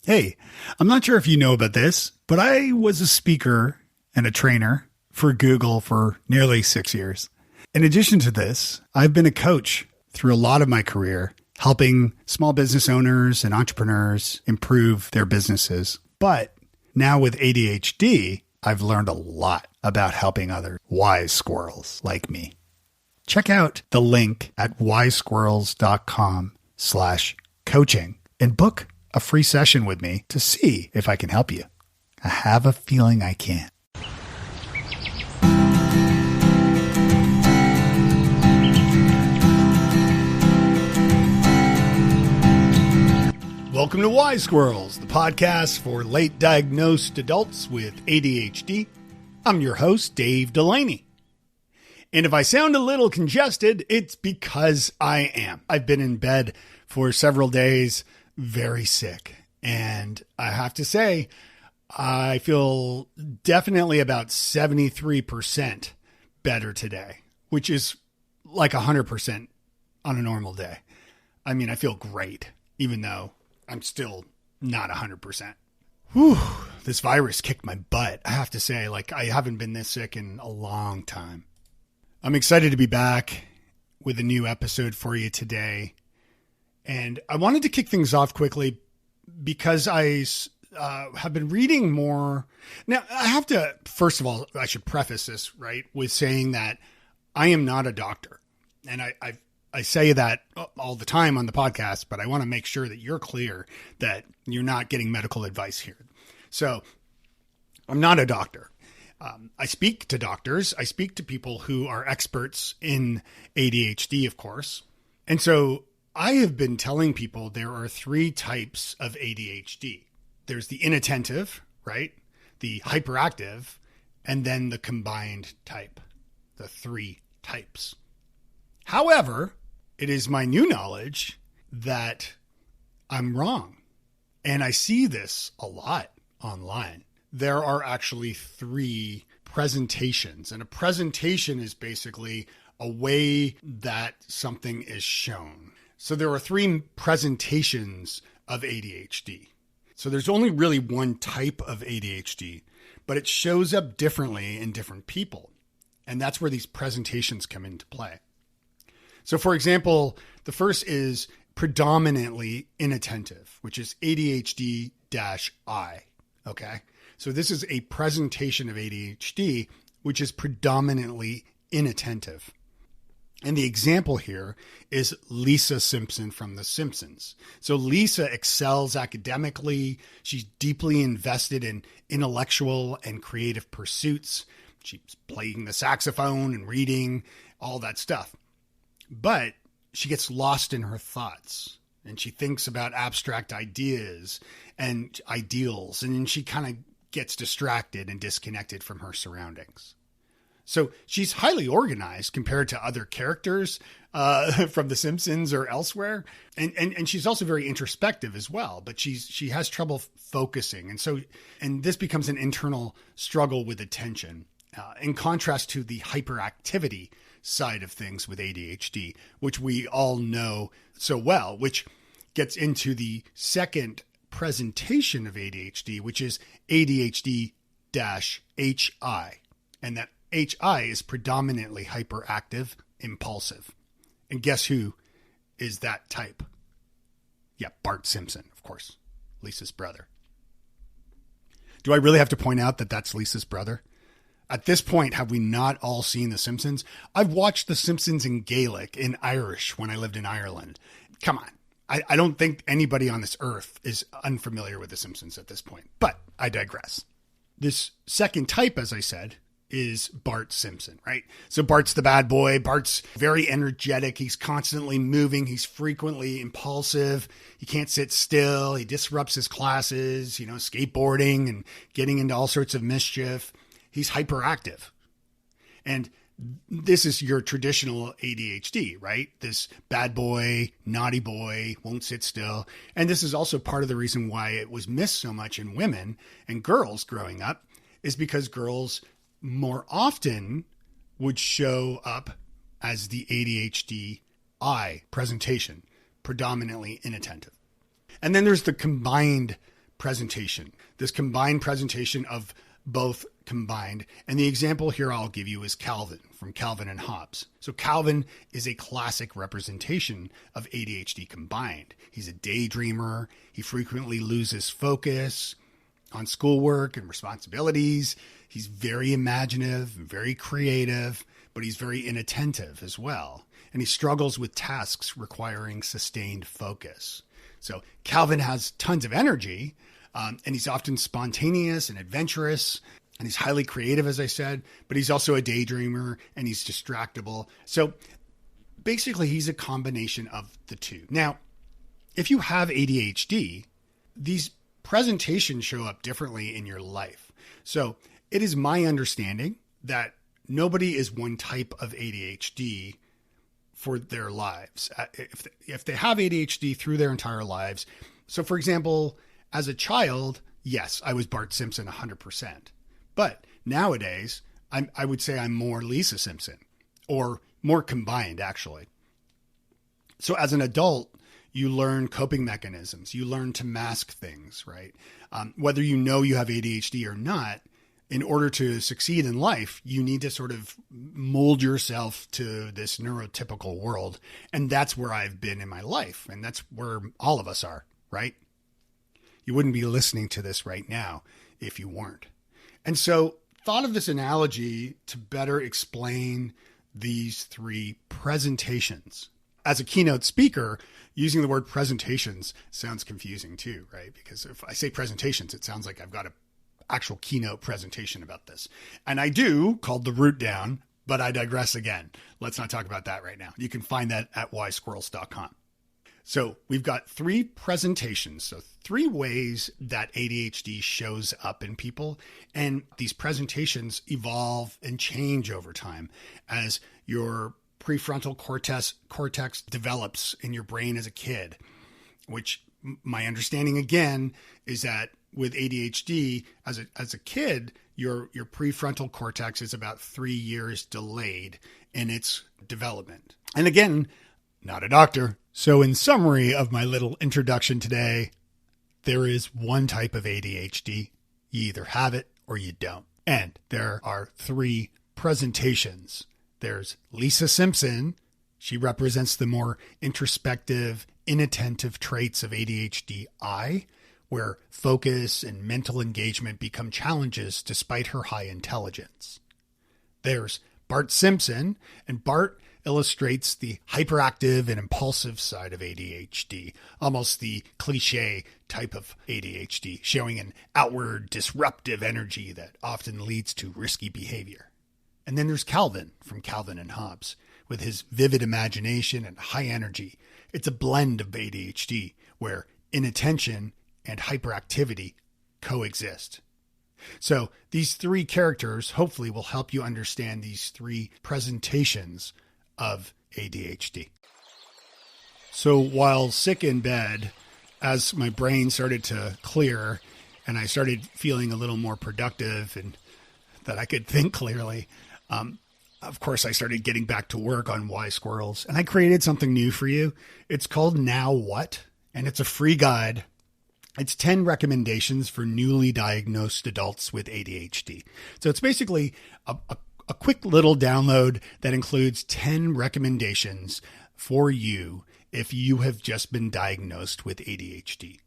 Hey, I'm not sure if you know about this, but I was a speaker and a trainer for Google for nearly 6 years. In addition to this, I've been a coach through a lot of my career, helping small business owners and entrepreneurs improve their businesses. But now with ADHD, I've learned a lot about helping other wise squirrels like me. Check out the link at wisesquirrels.com/coaching and book a free session with me to see if I can help you. I have a feeling I can. Welcome to Wise Squirrels, the podcast for late diagnosed adults with ADHD. I'm your host, Dave Delaney. And if I sound a little congested, it's because I am. I've been in bed for several days, very sick. And I have to say, I feel definitely about 73% better today, which is like 100% on a normal day. I mean, I feel great, even though I'm still not 100%. Whew, this virus kicked my butt. I have to say, I haven't been this sick in a long time. I'm excited to be back with a new episode for you today. And I wanted to kick things off quickly because I have been reading more. Now, I have to, first of all, I should preface this, right, with saying that I am not a doctor. And I say that all the time on the podcast, but I want to make sure that you're clear that you're not getting medical advice here. So I'm not a doctor. I speak to doctors. I speak to people who are experts in ADHD, of course. And so I have been telling people there are 3 types of ADHD. There's the inattentive, right? The hyperactive, and then the combined type, the 3 types. However, it is my new knowledge that I'm wrong. And I see this a lot online. There are actually 3 presentations, and a presentation is basically a way that something is shown. So there are 3 presentations of ADHD. So there's only really one type of ADHD, but it shows up differently in different people. And that's where these presentations come into play. So for example, the first is predominantly inattentive, which is ADHD-I. Okay. So this is a presentation of ADHD, which is predominantly inattentive. And the example here is Lisa Simpson from The Simpsons. So Lisa excels academically. She's deeply invested in intellectual and creative pursuits. She's playing the saxophone and reading, all that stuff. But she gets lost in her thoughts, and she thinks about abstract ideas and ideals, and then she kind of gets distracted and disconnected from her surroundings. So she's highly organized compared to other characters from The Simpsons or elsewhere. And she's also very introspective as well, but she has trouble focusing. And this becomes an internal struggle with attention, in contrast to the hyperactivity side of things with ADHD, which we all know so well, which gets into the second presentation of ADHD, which is ADHD-HI. And that HI is predominantly hyperactive, impulsive. And guess who is that type? Yeah, Bart Simpson, of course, Lisa's brother. Do I really have to point out that that's Lisa's brother? At this point, have we not all seen The Simpsons? I've watched The Simpsons in Gaelic, in Irish, when I lived in Ireland. Come on. I don't think anybody on this earth is unfamiliar with The Simpsons at this point, but I digress. This second type, as I said, is Bart Simpson, right? So Bart's the bad boy. Bart's very energetic. He's constantly moving. He's frequently impulsive. He can't sit still. He disrupts his classes, skateboarding and getting into all sorts of mischief. He's hyperactive. And this is your traditional ADHD, right? This bad boy, naughty boy, won't sit still. And this is also part of the reason why it was missed so much in women and girls growing up, is because girls more often would show up as the ADHD-I presentation, predominantly inattentive. And then there's the combined presentation, this combined presentation of both combined. And the example here I'll give you is Calvin from Calvin and Hobbes. So Calvin is a classic representation of ADHD combined. He's a daydreamer. He frequently loses focus on schoolwork and responsibilities. He's very imaginative and very creative, but he's very inattentive as well. And he struggles with tasks requiring sustained focus. So Calvin has tons of energy, and he's often spontaneous and adventurous, and he's highly creative, as I said, but he's also a daydreamer and he's distractible. So basically, he's a combination of the two. Now, if you have ADHD, these presentations show up differently in your life. So it is my understanding that nobody is one type of ADHD for their lives. If they have ADHD through their entire lives. So for example, as a child, yes, I was Bart Simpson 100%. But nowadays, I would say I'm more Lisa Simpson, or more combined, actually. So as an adult, you learn coping mechanisms. You learn to mask things, right? Whether you know you have ADHD or not, in order to succeed in life, you need to sort of mold yourself to this neurotypical world. And that's where I've been in my life. And that's where all of us are, right? You wouldn't be listening to this right now if you weren't. And so thought of this analogy to better explain these three presentations. As a keynote speaker, using the word presentations sounds confusing too, right? Because if I say presentations, it sounds like I've got an actual keynote presentation about this. And I do, called The Root Down, but I digress again. Let's not talk about that right now. You can find that at wisesquirrels.com. So we've got three presentations. So three ways that ADHD shows up in people. And these presentations evolve and change over time as your prefrontal cortex develops in your brain as a kid, which my understanding again is that with ADHD as a kid, your prefrontal cortex is about 3 years delayed in its development. And again, not a doctor. So in summary of my little introduction today, there is one type of ADHD. You either have it or you don't. And there are three presentations. There's Lisa Simpson. She represents the more introspective, inattentive traits of ADHD-I, where focus and mental engagement become challenges despite her high intelligence. There's Bart Simpson, and Bart illustrates the hyperactive and impulsive side of ADHD, almost the cliche type of ADHD, showing an outward disruptive energy that often leads to risky behavior. And then there's Calvin from Calvin and Hobbes, with his vivid imagination and high energy. It's a blend of ADHD, where inattention and hyperactivity coexist. So these three characters hopefully will help you understand these three presentations of ADHD. So while sick in bed, as my brain started to clear and I started feeling a little more productive and that I could think clearly, of course, I started getting back to work on Wise Squirrels, and I created something new for you. It's called Now What? And it's a free guide. It's 10 recommendations for newly diagnosed adults with ADHD. So it's basically a quick little download that includes 10 recommendations for you if you have just been diagnosed with ADHD.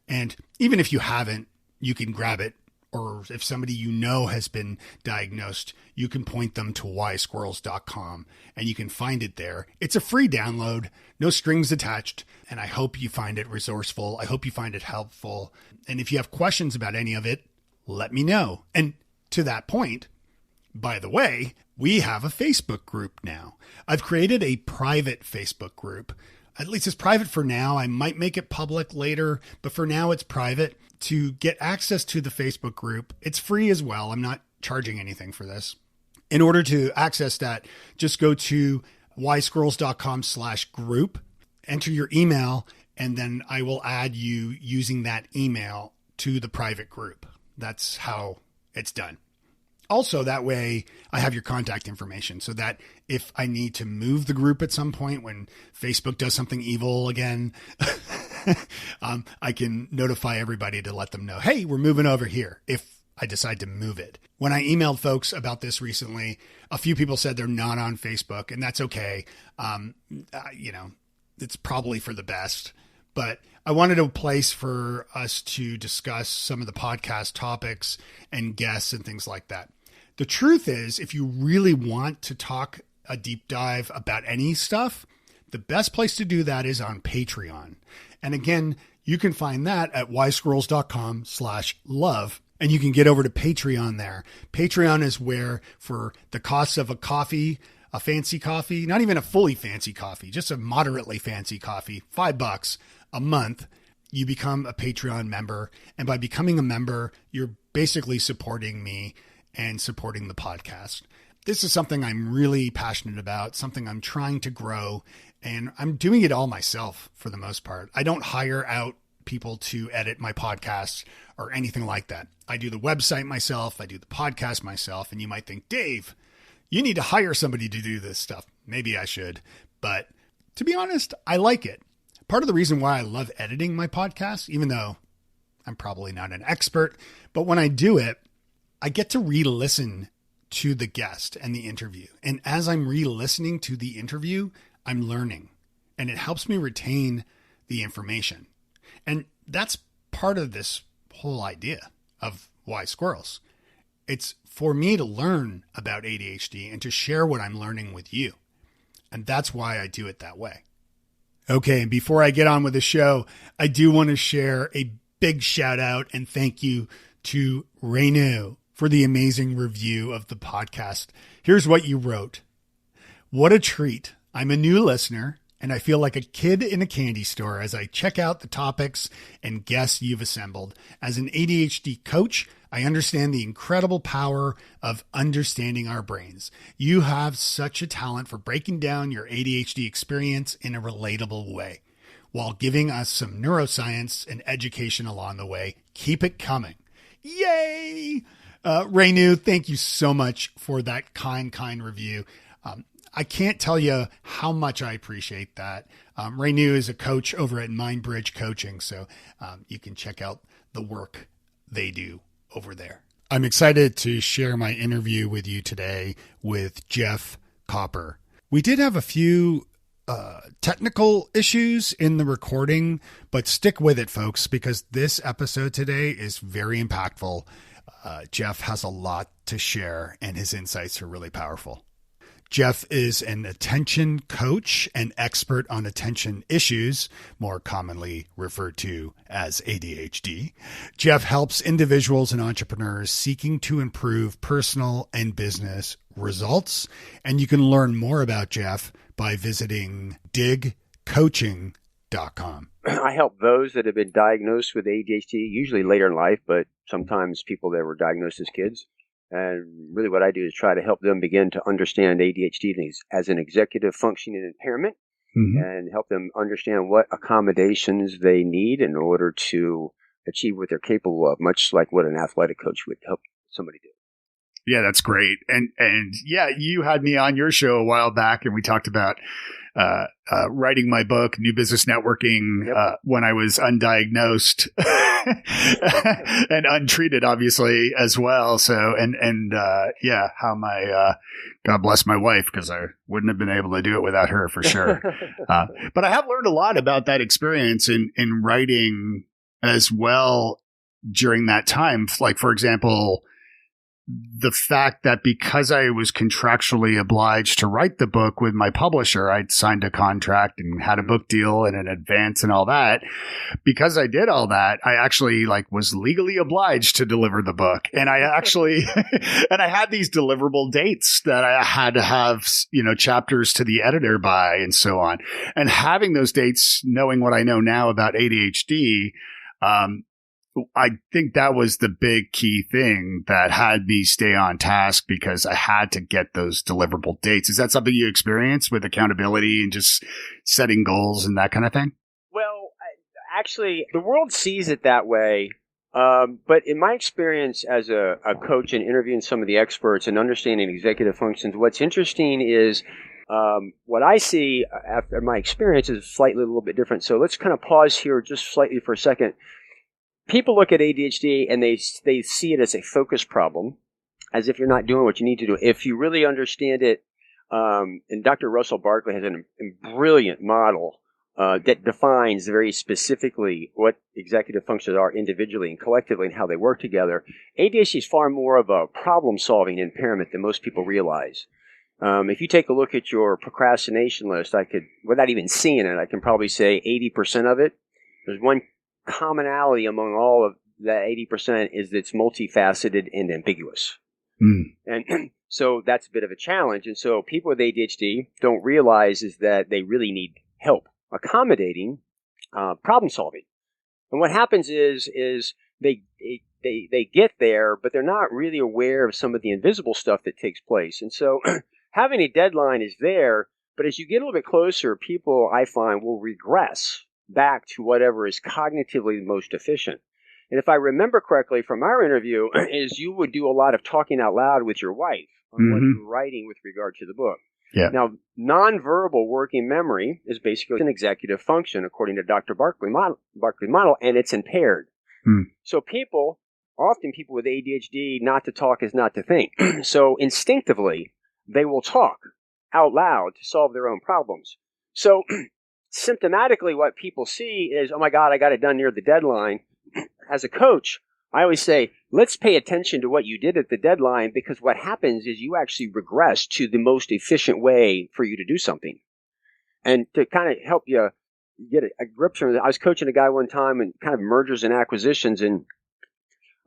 And even if you haven't, you can grab it. Or if somebody you know has been diagnosed, you can point them to wisesquirrels.com and you can find it there. It's a free download, no strings attached, and I hope you find it resourceful. I hope you find it helpful. And if you have questions about any of it, let me know. And to that point, by the way, we have a Facebook group now. I've created a private Facebook group. At least it's private for now. I might make it public later, but for now it's private. To get access to the Facebook group, it's free as well. I'm not charging anything for this. In order to access that, just go to wisesquirrels.com/group, enter your email, and then I will add you using that email to the private group. That's how it's done. Also, that way I have your contact information so that if I need to move the group at some point when Facebook does something evil again, I can notify everybody to let them know, hey, we're moving over here if I decide to move it. When I emailed folks about this recently, a few people said they're not on Facebook, and that's okay. It's probably for the best. But I wanted a place for us to discuss some of the podcast topics and guests and things like that. The truth is, if you really want to talk a deep dive about any stuff, the best place to do that is on Patreon. And again, you can find that at wisesquirrels.com/love. And you can get over to Patreon there. Patreon is where, for the cost of a coffee, a fancy coffee, not even a fully fancy coffee, just a moderately fancy coffee, $5 a month, you become a Patreon member. And by becoming a member, you're basically supporting me and supporting the podcast. This is something I'm really passionate about, something I'm trying to grow, and I'm doing it all myself for the most part. I don't hire out people to edit my podcasts or anything like that. I do the website myself. I do the podcast myself. And you might think, Dave, you need to hire somebody to do this stuff. Maybe I should. But to be honest, I like it. Part of the reason why I love editing my podcast, even though I'm probably not an expert, but when I do it, I get to re-listen to the guest and the interview. And as I'm re-listening to the interview, I'm learning. And it helps me retain the information. And that's part of this whole idea of Wise Squirrels. It's for me to learn about ADHD and to share what I'm learning with you. And that's why I do it that way. Okay, and before I get on with the show, I do want to share a big shout out and thank you to Renu for the amazing review of the podcast. Here's what you wrote. What a treat. I'm a new listener, and I feel like a kid in a candy store as I check out the topics and guests you've assembled. As an ADHD coach, I understand the incredible power of understanding our brains. You have such a talent for breaking down your ADHD experience in a relatable way, while giving us some neuroscience and education along the way. Keep it coming. Yay! Renu, thank you so much for that kind review. I can't tell you how much I appreciate that. Renu is a coach over at Mindbridge Coaching, so you can check out the work they do over there. I'm excited to share my interview with you today with Jeff Copper. We did have a few technical issues in the recording, but stick with it, folks, because this episode today is very impactful. Jeff has a lot to share, and his insights are really powerful. Jeff is an attention coach and expert on attention issues, more commonly referred to as ADHD. Jeff helps individuals and entrepreneurs seeking to improve personal and business results. And you can learn more about Jeff by visiting digcoaching.com. I help those that have been diagnosed with ADHD, usually later in life, but sometimes people that were diagnosed as kids. And really what I do is try to help them begin to understand ADHD as an executive functioning impairment, and help them understand what accommodations they need in order to achieve what they're capable of, much like what an athletic coach would help somebody do. Yeah, that's great. And yeah, you had me on your show a while back, and we talked about writing my book, New Business Networking, when I was undiagnosed and untreated, obviously, as well. So, yeah, how my, God bless my wife, because I wouldn't have been able to do it without her for sure. But I have learned a lot about that experience in writing as well during that time. Like, for example, the fact that because I was contractually obliged to write the book with my publisher, I'd signed a contract and had a book deal and an advance and all that. Because I did all that, I actually was legally obliged to deliver the book. And I actually, and I had these deliverable dates that I had to have, chapters to the editor by and so on. And having those dates, knowing what I know now about ADHD, I think that was the big key thing that had me stay on task, because I had to get those deliverable dates. Is that something you experience with accountability and just setting goals and that kind of thing? Well, actually, the world sees it that way But in my experience as a coach and interviewing some of the experts and understanding executive functions, what's interesting is what I see after my experience is slightly a little bit different. So let's kind of pause here just slightly for a second. People look at ADHD and they see it as a focus problem, as if you're not doing what you need to do. If you really understand it, and Dr. Russell Barkley has a brilliant model that defines very specifically what executive functions are individually and collectively and how they work together. ADHD is far more of a problem-solving impairment than most people realize. If you take a look at your procrastination list, I could, without even seeing it, I can probably say 80% of it. There's one commonality among all of that 80% is that it's multifaceted and ambiguous. And so that's a bit of a challenge. And so people with ADHD don't realize is that they really need help accommodating problem solving. And what happens is they get there, but they're not really aware of some of the invisible stuff that takes place. And so having a deadline is there, but as you get a little bit closer, people, I find, will regress back to whatever is cognitively the most efficient. And if I remember correctly from our interview, is you would do a lot of talking out loud with your wife on what you're writing with regard to the book. Yeah. Now, nonverbal working memory is basically an executive function, according to Dr. Barkley model, and it's impaired. So often people with ADHD, not to talk is not to think. So instinctively, they will talk out loud to solve their own problems. So symptomatically, what people see is, oh my God, I got it done near the deadline. As a coach, I always say, let's pay attention to what you did at the deadline, because what happens is you actually regress to the most efficient way for you to do something. And to kind of help you get a grip from it, I was coaching a guy one time and kind of mergers and acquisitions, and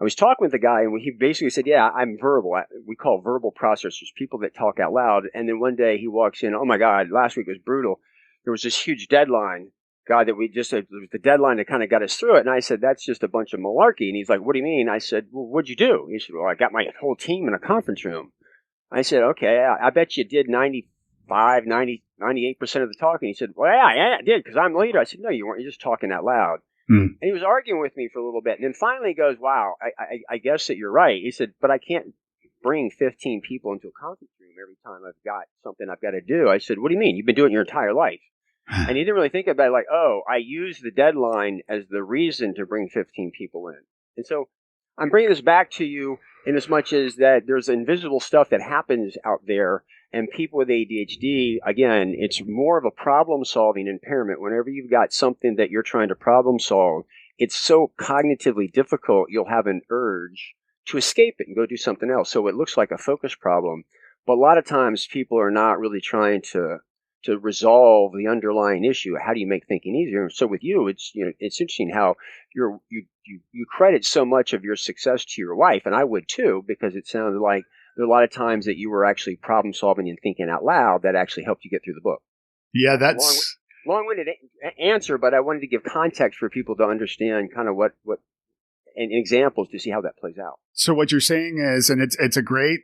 I was talking with the guy, and he basically said, yeah, I'm verbal. We call verbal processors, people that talk out loud. And then one day he walks in, oh my God, last week was brutal. There was this huge deadline. God, that we just, it was the deadline that kind of got us through it. And I said, that's just a bunch of malarkey. And he's like, what do you mean? I said, well, what'd you do? He said, well, I got my whole team in a conference room. I said, okay, I bet you did 98% of the talking. He said, well, yeah, I did, because I'm the leader. I said, no, you weren't. You're just talking out loud. And he was arguing with me for a little bit. And then finally he goes, wow, I guess that you're right. He said, but I can't bring 15 people into a conference room every time I've got something I've got to do. I said, what do you mean? You've been doing it your entire life. And he didn't really think about it like, oh, I use the deadline as the reason to bring 15 people in. And so I'm bringing this back to you in as much as that there's invisible stuff that happens out there. And people with ADHD, again, it's more of a problem-solving impairment. Whenever you've got something that you're trying to problem solve, it's so cognitively difficult, you'll have an urge to escape it and go do something else. So it looks like a focus problem. But a lot of times people are not really trying to resolve the underlying issue. How do you make thinking easier? So with you, it's interesting how you credit so much of your success to your wife, and I would too, because it sounded like there are a lot of times that you were actually problem solving and thinking out loud that actually helped you get through the book. Yeah, that's long-winded answer, but I wanted to give context for people to understand kind of what and examples to see how that plays out. So what you're saying is, and it's a great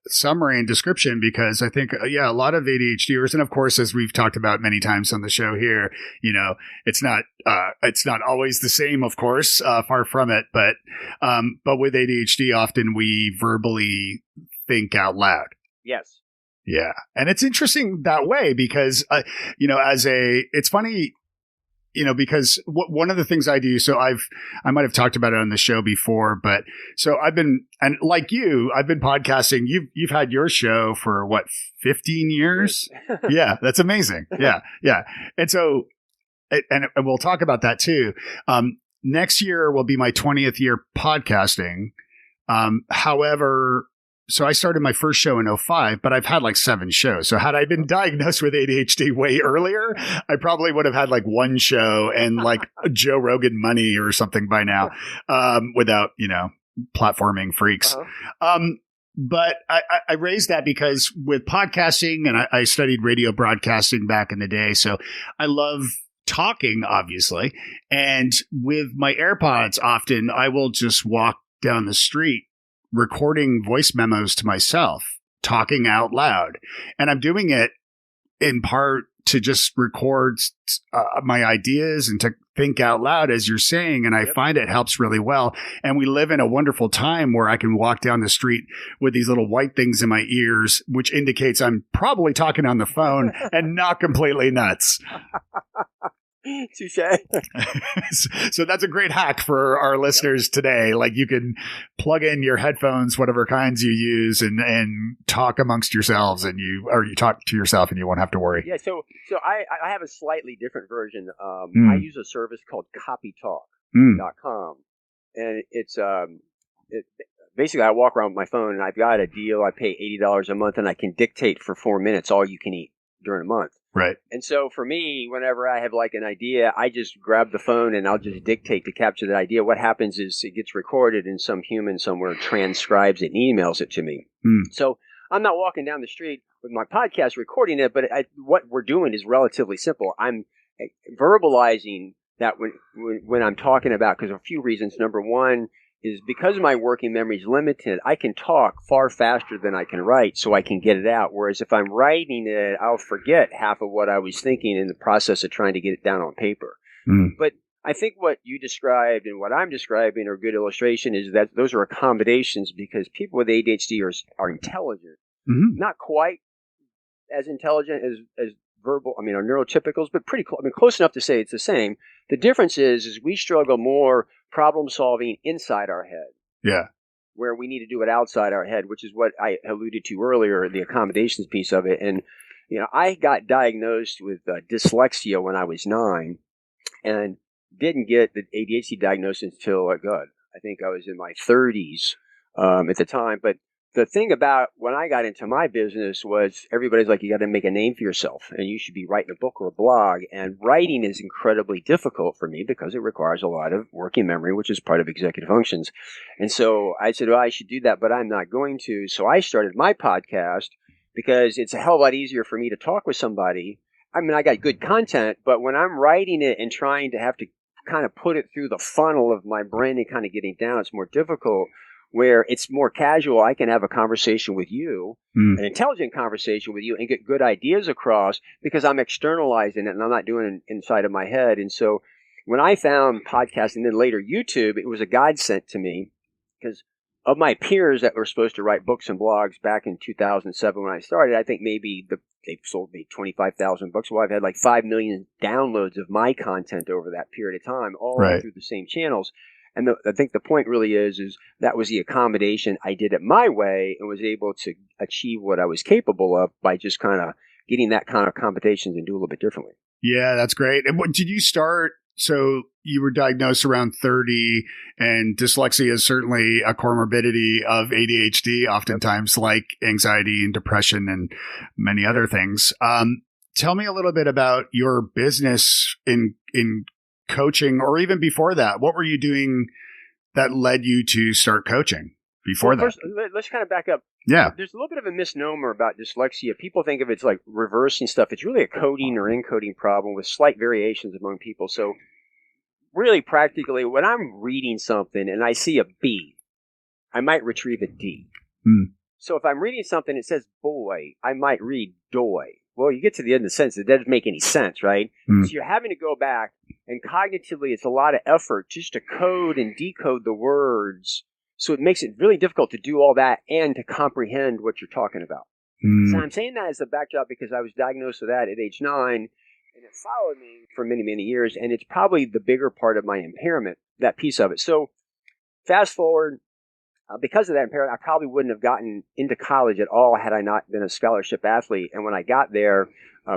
summary and description, because I think, a lot of ADHDers, and of course, as we've talked about many times on the show here, it's not always the same, of course, far from it, but with ADHD, often we verbally think out loud. Yes. Yeah. And it's interesting that way because, it's funny, because one of the things I do, so I might have talked about it on the show before, but so I've been podcasting. You've had your show for 15 years? Yeah, that's amazing. Yeah. Yeah. And so, and we'll talk about that too. Next year will be my 20th year podcasting. However, so I started my first show in 2005, but I've had 7 shows. So had I been diagnosed with ADHD way earlier, I probably would have had 1 show and Joe Rogan money or something by now, without, platforming freaks. But I raised that because with podcasting, and I studied radio broadcasting back in the day. So I love talking, obviously. And with my AirPods, often I will just walk down the street recording voice memos to myself, talking out loud. And I'm doing it in part to just record my ideas and to think out loud as you're saying. And I find it helps really well. And we live in a wonderful time where I can walk down the street with these little white things in my ears, which indicates I'm probably talking on the phone and not completely nuts. Touche. So that's a great hack for our listeners today. Like you can plug in your headphones, whatever kinds you use, and talk amongst yourselves, and you talk to yourself, and you won't have to worry. Yeah. So I have a slightly different version. I use a service called copytalk.com, and it's basically I walk around with my phone, and I've got a deal. I pay $80 a month, and I can dictate for 4 minutes all you can eat during a month. Right. And so for me, whenever I have like an idea, I just grab the phone and I'll just dictate to capture that idea. What happens is it gets recorded and some human somewhere transcribes it and emails it to me. So I'm not walking down the street with my podcast recording it, but what we're doing is relatively simple. I'm verbalizing that when I'm talking about, because of a few reasons. Number one is because my working memory is limited, I can talk far faster than I can write, so I can get it out. Whereas if I'm writing it, I'll forget half of what I was thinking in the process of trying to get it down on paper. But I think what you described and what I'm describing are good illustration is that those are accommodations because people with ADHD are intelligent. Not quite as intelligent as verbal, are neurotypicals, but pretty close. Close enough to say it's the same. The difference is we struggle more problem solving inside our head. Yeah. Where we need to do it outside our head, which is what I alluded to earlier, the accommodations piece of it. And, I got diagnosed with dyslexia when I was 9 and didn't get the ADHD diagnosis until, I think I was in my 30s at the time. But the thing about when I got into my business was everybody's like, you got to make a name for yourself and you should be writing a book or a blog. And writing is incredibly difficult for me because it requires a lot of working memory, which is part of executive functions. And so I said, I should do that, but I'm not going to. So I started my podcast because it's a hell of a lot easier for me to talk with somebody. I got good content, but when I'm writing it and trying to have to kind of put it through the funnel of my brain and kind of getting down, it's more difficult. Where it's more casual, I can have a conversation with you, an intelligent conversation with you, and get good ideas across because I'm externalizing it and I'm not doing it inside of my head. And so when I found podcasting, then later YouTube, it was a godsend to me because of my peers that were supposed to write books and blogs back in 2007 when I started, I think maybe they've sold me 25,000 books. Well, I've had like 5 million downloads of my content over that period of time, all through the same channels. And I think the point really is that was the accommodation. I did it my way and was able to achieve what I was capable of by just kind of getting that kind of accommodations and do a little bit differently. Yeah, that's great. And what did you start? So you were diagnosed around 30, and dyslexia is certainly a comorbidity of ADHD, oftentimes like anxiety and depression and many other things. Tell me a little bit about your business in coaching, or even before that. What were you doing that led you to start coaching before that? First, let's kind of back up. Yeah. There's a little bit of a misnomer about dyslexia. People think of it as like reversing stuff. It's really a coding or encoding problem with slight variations among people. So really practically, when I'm reading something and I see a B, I might retrieve a D. So if I'm reading something that says boy, I might read doy. Well, you get to the end of the sentence, it doesn't make any sense, right? So you're having to go back, and cognitively, it's a lot of effort just to code and decode the words. So it makes it really difficult to do all that and to comprehend what you're talking about. So I'm saying that as a backdrop because I was diagnosed with that at age 9, and it followed me for many, many years, and it's probably the bigger part of my impairment, that piece of it. So fast forward. Because of that impairment, I probably wouldn't have gotten into college at all had I not been a scholarship athlete. And when I got there,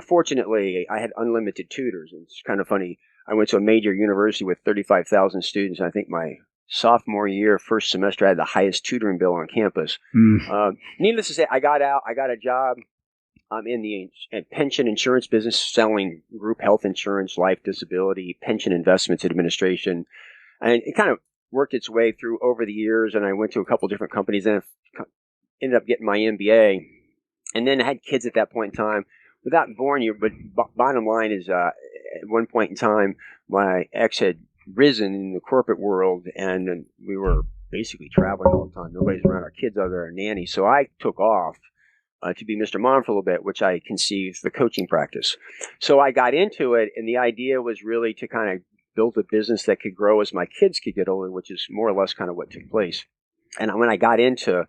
fortunately, I had unlimited tutors. And it's kind of funny. I went to a major university with 35,000 students. I think my sophomore year, first semester, I had the highest tutoring bill on campus. Needless to say, I got out. I got a job in the pension insurance business, selling group health insurance, life, disability, pension investments administration. And it kind of worked its way through over the years, and I went to a couple different companies and ended up getting my MBA. And then I had kids at that point in time. Without boring you, but bottom line is at one point in time, my ex had risen in the corporate world, and we were basically traveling all the time. Nobody's around. Our kids are there, nanny. So I took off to be Mr. Mom for a little bit, which I conceived the coaching practice. So I got into it, and the idea was really to kind of build a business that could grow as my kids could get older, which is more or less kind of what took place. And when I got into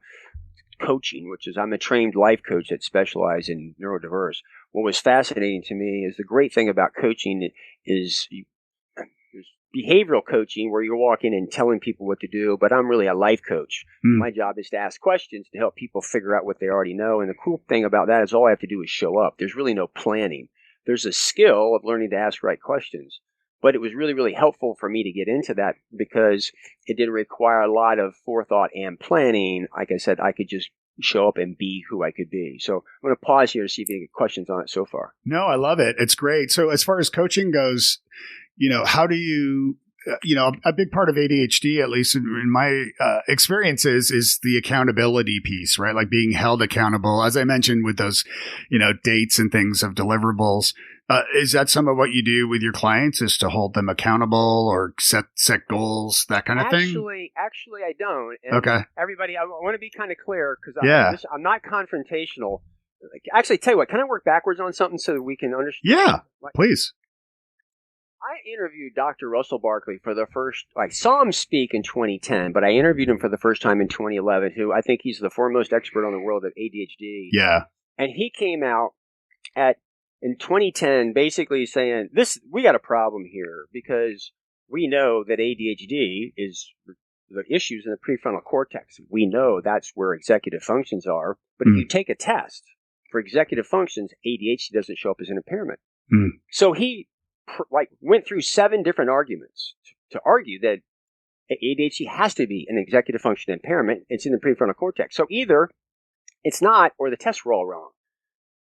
coaching, which is I'm a trained life coach that specializes in neurodiverse, what was fascinating to me is the great thing about coaching is there's behavioral coaching where you're walking and telling people what to do, but I'm really a life coach. My job is to ask questions to help people figure out what they already know. And the cool thing about that is all I have to do is show up. There's really no planning. There's a skill of learning to ask right questions. But it was really, really helpful for me to get into that because it didn't require a lot of forethought and planning. Like I said, I could just show up and be who I could be. So I'm going to pause here to see if you get questions on it so far. No, I love it. It's great. So as far as coaching goes, how do you, a big part of ADHD, at least in my experiences, is the accountability piece, right? Like being held accountable, as I mentioned with those, dates and things of deliverables. Is that some of what you do with your clients, is to hold them accountable or set goals, that kind of thing? Actually, I don't. And okay. Everybody, I want to be kind of clear because I'm not confrontational. Actually, tell you what, can I work backwards on something so that we can understand? Yeah, please. I interviewed Dr. Russell Barkley for the first, I saw him speak in 2010, but I interviewed him for the first time in 2011, who I think he's the foremost expert on the world of ADHD. Yeah. And he came out in 2010 basically saying, we got a problem here because we know that ADHD is the issues in the prefrontal cortex. We know that's where executive functions are. But if you take a test for executive functions, ADHD doesn't show up as an impairment. So he went through 7 different arguments to argue that ADHD has to be an executive function impairment. It's in the prefrontal cortex. So either it's not, or the tests were all wrong.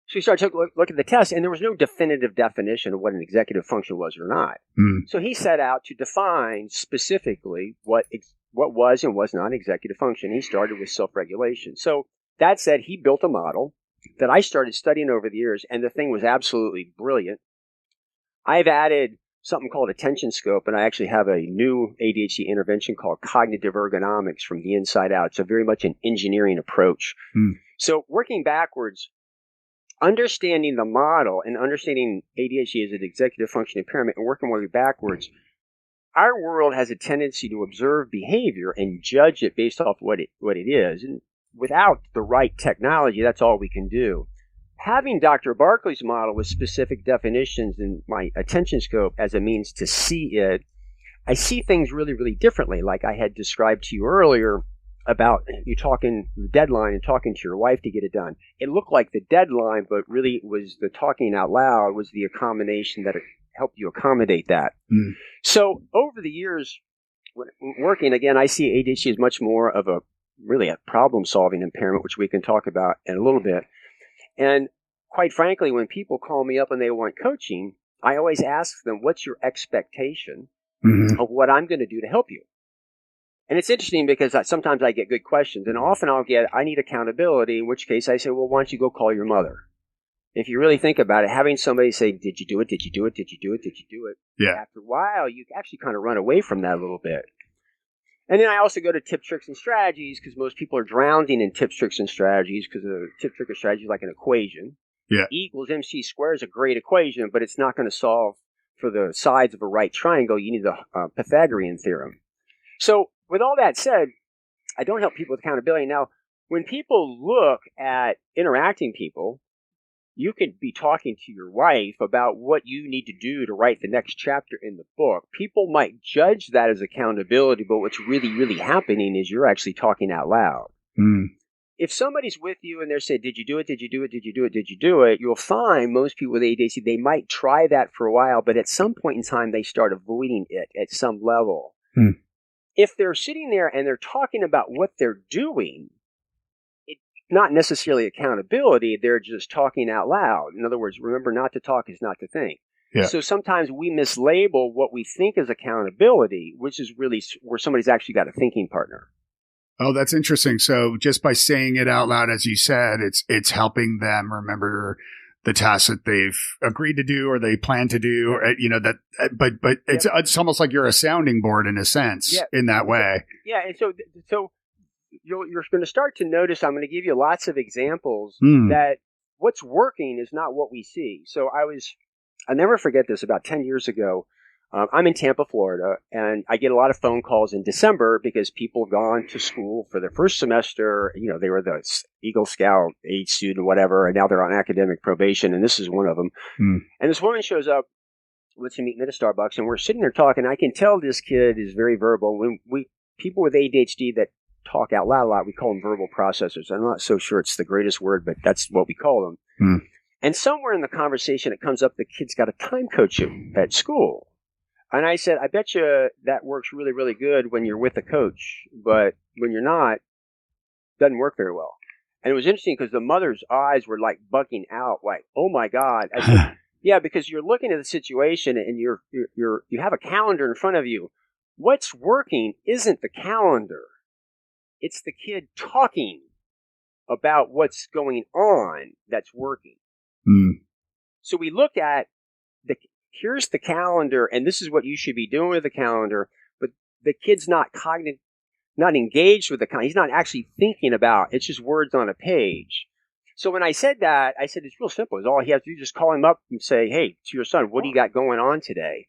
So he started to look at the test, and there was no definitive definition of what an executive function was or not. So he set out to define specifically what was and was not executive function. He started with self-regulation. So that said, he built a model that I started studying over the years, and the thing was absolutely brilliant. I've added something called attention scope, and I actually have a new ADHD intervention called cognitive ergonomics from the inside out. It's a very much an engineering approach. So working backwards, understanding the model and understanding ADHD as an executive function impairment and working my way backwards, our world has a tendency to observe behavior and judge it based off what it is. And without the right technology, that's all we can do. Having Dr. Barkley's model with specific definitions in my attention scope as a means to see it, I see things really, really differently. Like I had described to you earlier about you talking the deadline and talking to your wife to get it done. It looked like the deadline, but really it was the talking out loud was the accommodation that helped you accommodate that. So over the years, when working, again, I see ADHD as much more of a problem-solving impairment, which we can talk about in a little bit. And quite frankly, when people call me up and they want coaching, I always ask them, what's your expectation of what I'm going to do to help you? And it's interesting because sometimes I get good questions, and often I need accountability, in which case I say, well, why don't you go call your mother? If you really think about it, having somebody say, did you do it? Did you do it? Did you do it? Did you do it? Yeah. After a while, you actually kind of run away from that a little bit. And then I also go to tips, tricks, and strategies because most people are drowning in tips, tricks, and strategies because a tip, trick, or strategy is like an equation. Yeah. E equals MC squared is a great equation, but it's not going to solve for the sides of a right triangle. You need the Pythagorean theorem. So with all that said, I don't help people with accountability. Now, when people look at interacting people, you could be talking to your wife about what you need to do to write the next chapter in the book. People might judge that as accountability, but what's really, really happening is you're actually talking out loud. If somebody's with you and they're saying, did you do it? Did you do it? Did you do it? Did you do it? You'll find most people with ADHD, they might try that for a while, but at some point in time, they start avoiding it at some level. If they're sitting there and they're talking about what they're doing, it's not necessarily accountability. They're just talking out loud. In other words, remember, not to talk is not to think. Yeah. So sometimes we mislabel what we think is accountability, which is really where somebody's actually got a thinking partner. Oh, that's interesting. So just by saying it out loud, as you said, it's helping them remember the tasks that they've agreed to do or they plan to do, or, but it's almost like you're a sounding board in a sense in that way. Yeah. And so you're going to start to notice, I'm going to give you lots of examples that what's working is not what we see. So I'll never forget this. About 10 years ago, I'm in Tampa, Florida, and I get a lot of phone calls in December because people have gone to school for their first semester. You know, they were the Eagle Scout age student, whatever, and now they're on academic probation, and this is one of them. And this woman shows up, lets me meet me at a Starbucks, and we're sitting there talking. I can tell this kid is very verbal. When people with ADHD that talk out loud a lot, we call them verbal processors. I'm not so sure it's the greatest word, but that's what we call them. And somewhere in the conversation, it comes up the kid's got a time coach at school. And I said, I bet you that works really, really good when you're with a coach, but when you're not, it doesn't work very well. And it was interesting because the mother's eyes were like bugging out, like, oh my God. I said, yeah, because you're looking at the situation and you have a calendar in front of you. What's working isn't the calendar. It's the kid talking about what's going on that's working. So we looked at here's the calendar, and this is what you should be doing with the calendar, but the kid's not engaged with the calendar. He's not actually thinking about it. It's just words on a page. So when I said that, I said it's real simple. It's all he has to do, just call him up and say, hey, to your son, what do you got going on today?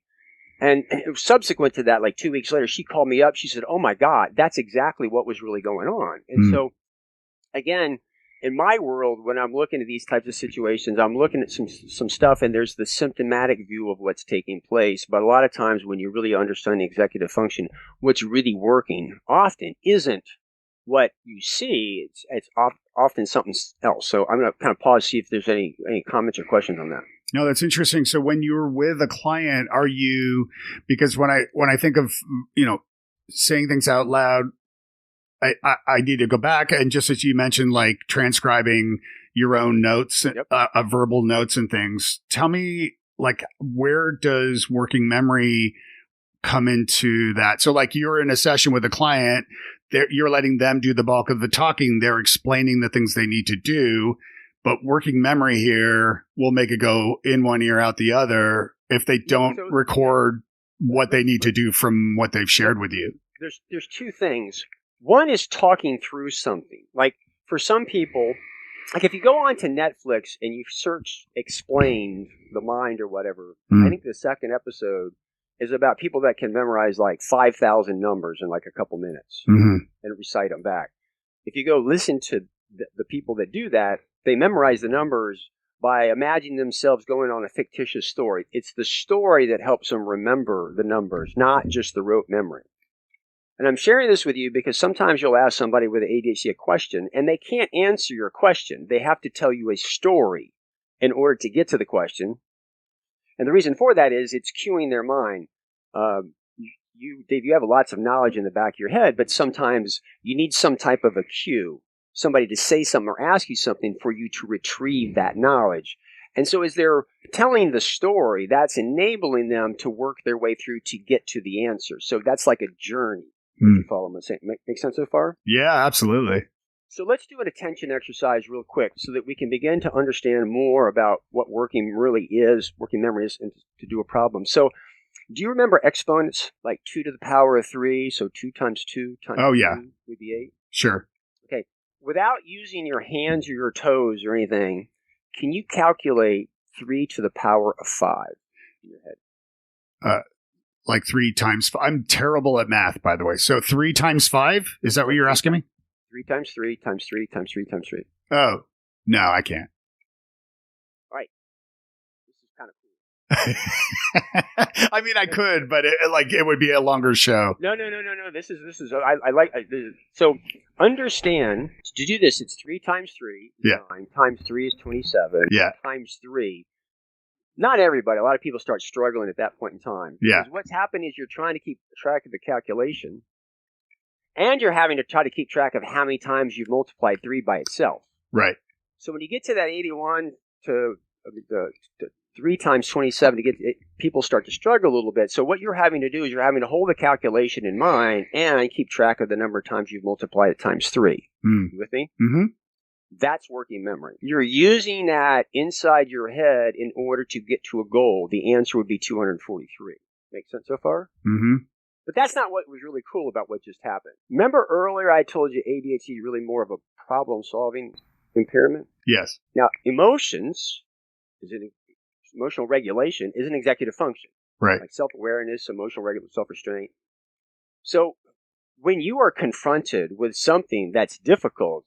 And subsequent to that, like 2 weeks later, she called me up. She said, oh my God, that's exactly what was really going on. And so, again, in my world, when I'm looking at these types of situations, I'm looking at some stuff, and there's the symptomatic view of what's taking place. But a lot of times when you really understand the executive function, what's really working often isn't what you see. It's often something else. So I'm going to kind of pause, see if there's any comments or questions on that. No, that's interesting. So when you're with a client, are you, because when I think of, saying things out loud, I need to go back, and just as you mentioned, like transcribing your own notes, verbal notes and things. Tell me, like, where does working memory come into that? So, like, you're in a session with a client, you're letting them do the bulk of the talking. They're explaining the things they need to do, but working memory here will make it go in one ear, out the other if they don't record what they need to do from what they've shared with you. There's two things. One is talking through something. Like, for some people, like if you go on to Netflix and you search Explained, the Mind or whatever, I think the second episode is about people that can memorize like 5,000 numbers in like a couple minutes and recite them back. If you go listen to the people that do that, they memorize the numbers by imagining themselves going on a fictitious story. It's the story that helps them remember the numbers, not just the rote memory. And I'm sharing this with you because sometimes you'll ask somebody with ADHD a question, and they can't answer your question. They have to tell you a story in order to get to the question. And the reason for that is it's cueing their mind. Dave, you have lots of knowledge in the back of your head, but sometimes you need some type of a cue, somebody to say something or ask you something for you to retrieve that knowledge. And so as they're telling the story, that's enabling them to work their way through to get to the answer. So that's like a journey. You follow what I'm saying? Make sense so far? Yeah, absolutely. So let's do an attention exercise real quick so that we can begin to understand more about what working memory is, and to do a problem. So do you remember exponents, like 2 to the power of 3? So 2 times 2 times 2 would be 8? Sure. Okay. Without using your hands or your toes or anything, can you calculate 3 to the power of 5 in your head? Like 3 times 5. I'm terrible at math, by the way. So 3 times 5? Is that what you're asking me? 3 times 3 times 3 times 3 times 3. Oh, no, I can't. All right. This is kind of cool. I mean, I could, but it would be a longer show. No. This is. I like. So understand, to do this, it's 3 times 3 is 9. Times 3 is 27. Yeah. Times 3. Not everybody. A lot of people start struggling at that point in time. Yeah. Because what's happening is you're trying to keep track of the calculation, and you're having to try to keep track of how many times you've multiplied 3 by itself. Right. So when you get to that 81 to 3 times 27, people start to struggle a little bit. So what you're having to do is you're having to hold the calculation in mind and keep track of the number of times you've multiplied it times 3. You with me? Mm-hmm. That's working memory. You're using that inside your head in order to get to a goal. The answer would be 243. Make sense so far? Mm-hmm. But that's not what was really cool about what just happened. Remember earlier I told you ADHD is really more of a problem-solving impairment? Yes. Now, emotional regulation is an executive function. Right. Like self-awareness, emotional self-restraint. So when you are confronted with something that's difficult,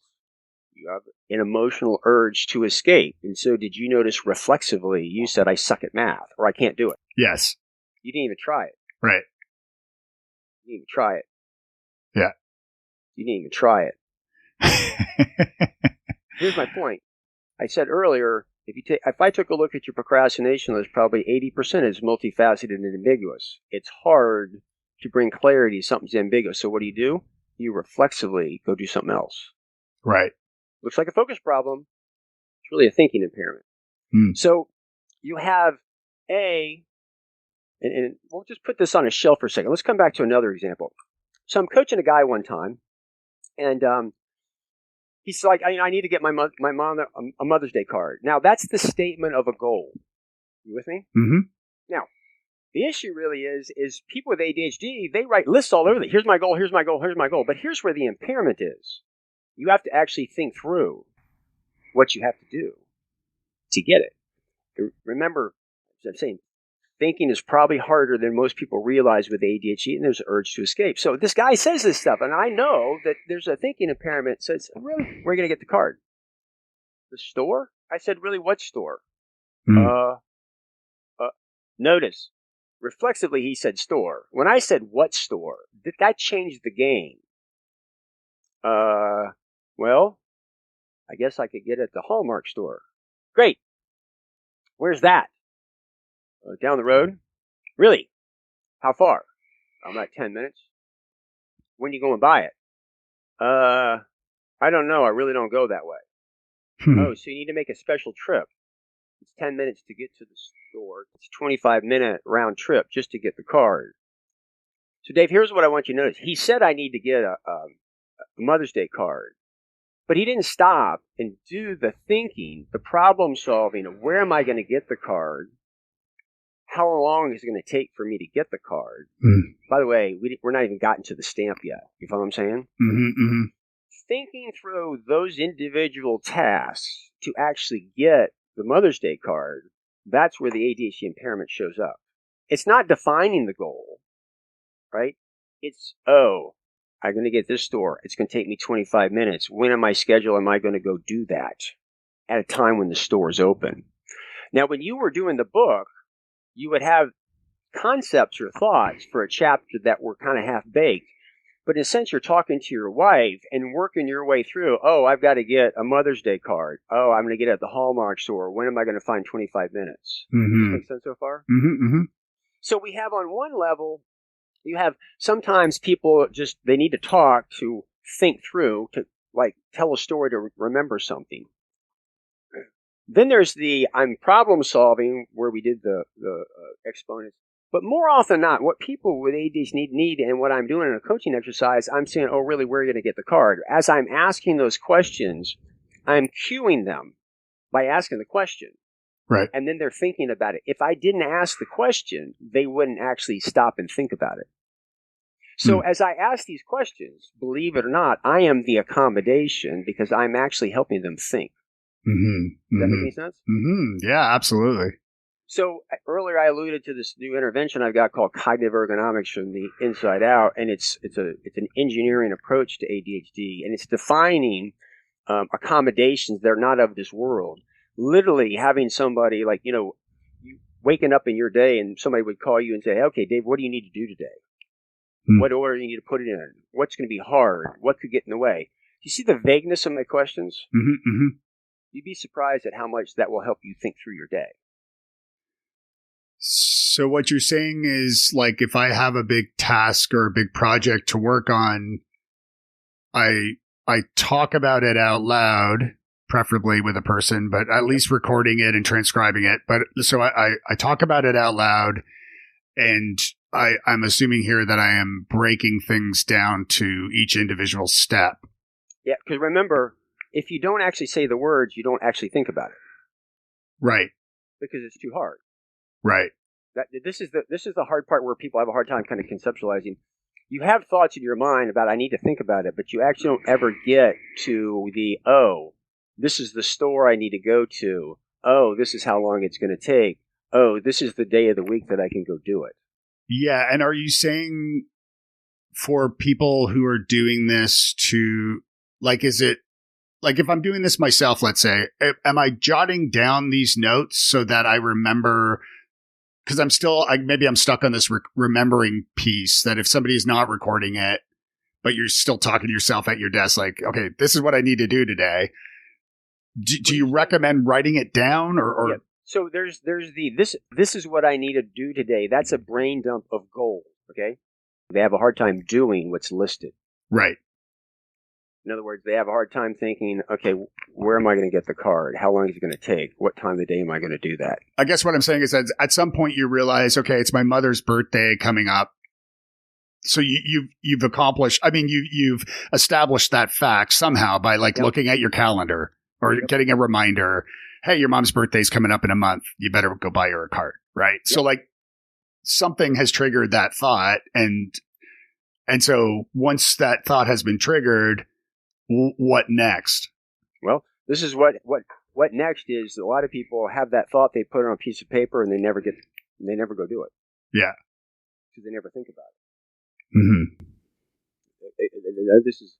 you have an emotional urge to escape. And so did you notice reflexively, you said, I suck at math, or I can't do it. Yes. You didn't even try it. Right. You didn't even try it. Yeah. You didn't even try it. Here's my point. I said earlier, if I took a look at your procrastination list, probably 80% is multifaceted and ambiguous. It's hard to bring clarity to something's ambiguous. So what do? You reflexively go do something else. Right. Looks like a focus problem. It's really a thinking impairment. So you have and we'll just put this on a shelf for a second. Let's come back to another example. So I'm coaching a guy one time, and he's like, I need to get my mom a Mother's Day card. Now, that's the statement of a goal. You with me? Mm-hmm. Now, the issue really is people with ADHD, they write lists all over. Here's my goal, here's my goal, here's my goal. But here's where the impairment is. You have to actually think through what you have to do to get it. Remember, as I'm saying, thinking is probably harder than most people realize with ADHD, and there's an urge to escape. So this guy says this stuff, and I know that there's a thinking impairment that says, really, where are you going to get the card? The store? I said, really, what store? Notice, reflexively, he said store. When I said what store, that changed the game. Well, I guess I could get it at the Hallmark store. Great. Where's that? Down the road? Really? How far? About 10 minutes. When you go and buy it? I don't know. I really don't go that way. Oh, so you need to make a special trip. It's 10 minutes to get to the store. It's a 25-minute round trip just to get the card. So, Dave, here's what I want you to notice. He said I need to get a Mother's Day card. But he didn't stop and do the thinking, the problem solving of where am I going to get the card? How long is it going to take for me to get the card? By the way, we're not even gotten to the stamp yet. You follow what I'm saying? Mm-hmm. Thinking through those individual tasks to actually get the Mother's Day card, that's where the ADHD impairment shows up. It's not defining the goal, right? It's, I'm going to get this store. It's going to take me 25 minutes. When on my schedule am I going to go do that? At a time when the store is open. Now, when you were doing the book, you would have concepts or thoughts for a chapter that were kind of half-baked. But in a sense, you're talking to your wife and working your way through, I've got to get a Mother's Day card. I'm going to get it at the Hallmark store. When am I going to find 25 minutes? Mm-hmm. Does that make sense so far? Mm-hmm. So we have on one level, you have sometimes people they need to talk to think through, to like tell a story to remember something. Then there's the I'm problem solving where we did the exponents. But more often than not, what people with ADHD need and what I'm doing in a coaching exercise, I'm saying, really, where are you going to get the card? As I'm asking those questions, I'm cueing them by asking the question. Right. And then they're thinking about it. If I didn't ask the question, they wouldn't actually stop and think about it. So as I ask these questions, believe it or not, I am the accommodation because I'm actually helping them think. Mm-hmm. Does that make any sense? Mm-hmm. Yeah, absolutely. So earlier I alluded to this new intervention I've got called cognitive ergonomics from the inside out, and it's an engineering approach to ADHD, and it's defining accommodations that are not of this world. Literally having somebody you waking up in your day and somebody would call you and say, okay, Dave, what do you need to do today? What order do you need to put it in? What's going to be hard? What could get in the way? You see the vagueness of my questions? Mm-hmm. You'd be surprised at how much that will help you think through your day. So what you're saying is, like, if I have a big task or a big project to work on, I talk about it out loud, preferably with a person, but at least recording it and transcribing it. But so I talk about it out loud, and I'm assuming here that I am breaking things down to each individual step. Yeah, because remember, if you don't actually say the words, you don't actually think about it. Right. Because it's too hard. Right. This is the hard part where people have a hard time kind of conceptualizing. You have thoughts in your mind about I need to think about it, but you actually don't ever get to the this is the store I need to go to. This is how long it's going to take. oh, this is the day of the week that I can go do it. Yeah. And are you saying for people who are doing this to, like, is it, like, if I'm doing this myself, let's say, am I jotting down these notes so that I remember? Because maybe I'm stuck on this remembering piece that if somebody is not recording it, but you're still talking to yourself at your desk, like, okay, this is what I need to do today. Do you recommend writing it down or? Yeah. So there's this is what I need to do today. That's a brain dump of gold. Okay. They have a hard time doing what's listed. Right. In other words, they have a hard time thinking, okay, where am I going to get the card? How long is it going to take? What time of the day am I going to do that? I guess what I'm saying is that at some point you realize, okay, it's my mother's birthday coming up. So you've accomplished, I mean, you've established that fact somehow by looking at your calendar or getting a reminder. Hey, your mom's birthday's coming up in a month. You better go buy her a card. Right. Yep. So something has triggered that thought. And so once that thought has been triggered, what next? Well, this is what next is. A lot of people have that thought, they put it on a piece of paper, and they never go do it. Yeah, because they never think about it. Mm-hmm. This is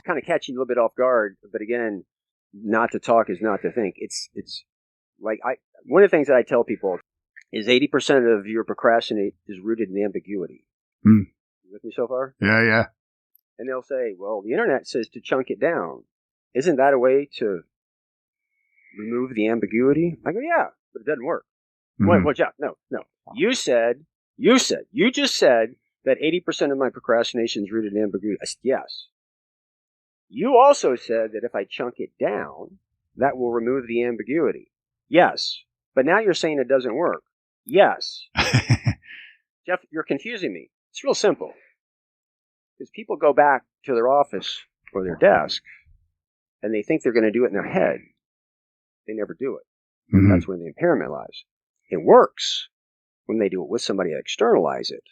kind of catching a little bit off guard, but again, not to talk is not to think. It's like one of the things that I tell people is 80% of your procrastinate is rooted in ambiguity. Mm. You with me so far? Yeah. And they'll say, well, the internet says to chunk it down. Isn't that a way to remove the ambiguity? I go, yeah, but it doesn't work. Mm-hmm. Watch out. No. You just said that 80% of my procrastination is rooted in ambiguity. I said, yes. You also said that if I chunk it down, that will remove the ambiguity. Yes. But now you're saying it doesn't work. Yes. Jeff, you're confusing me. It's real simple. Because people go back to their office or their desk and they think they're going to do it in their head. They never do it. Mm-hmm. That's where the impairment lies. It works when they do it with somebody that externalize it,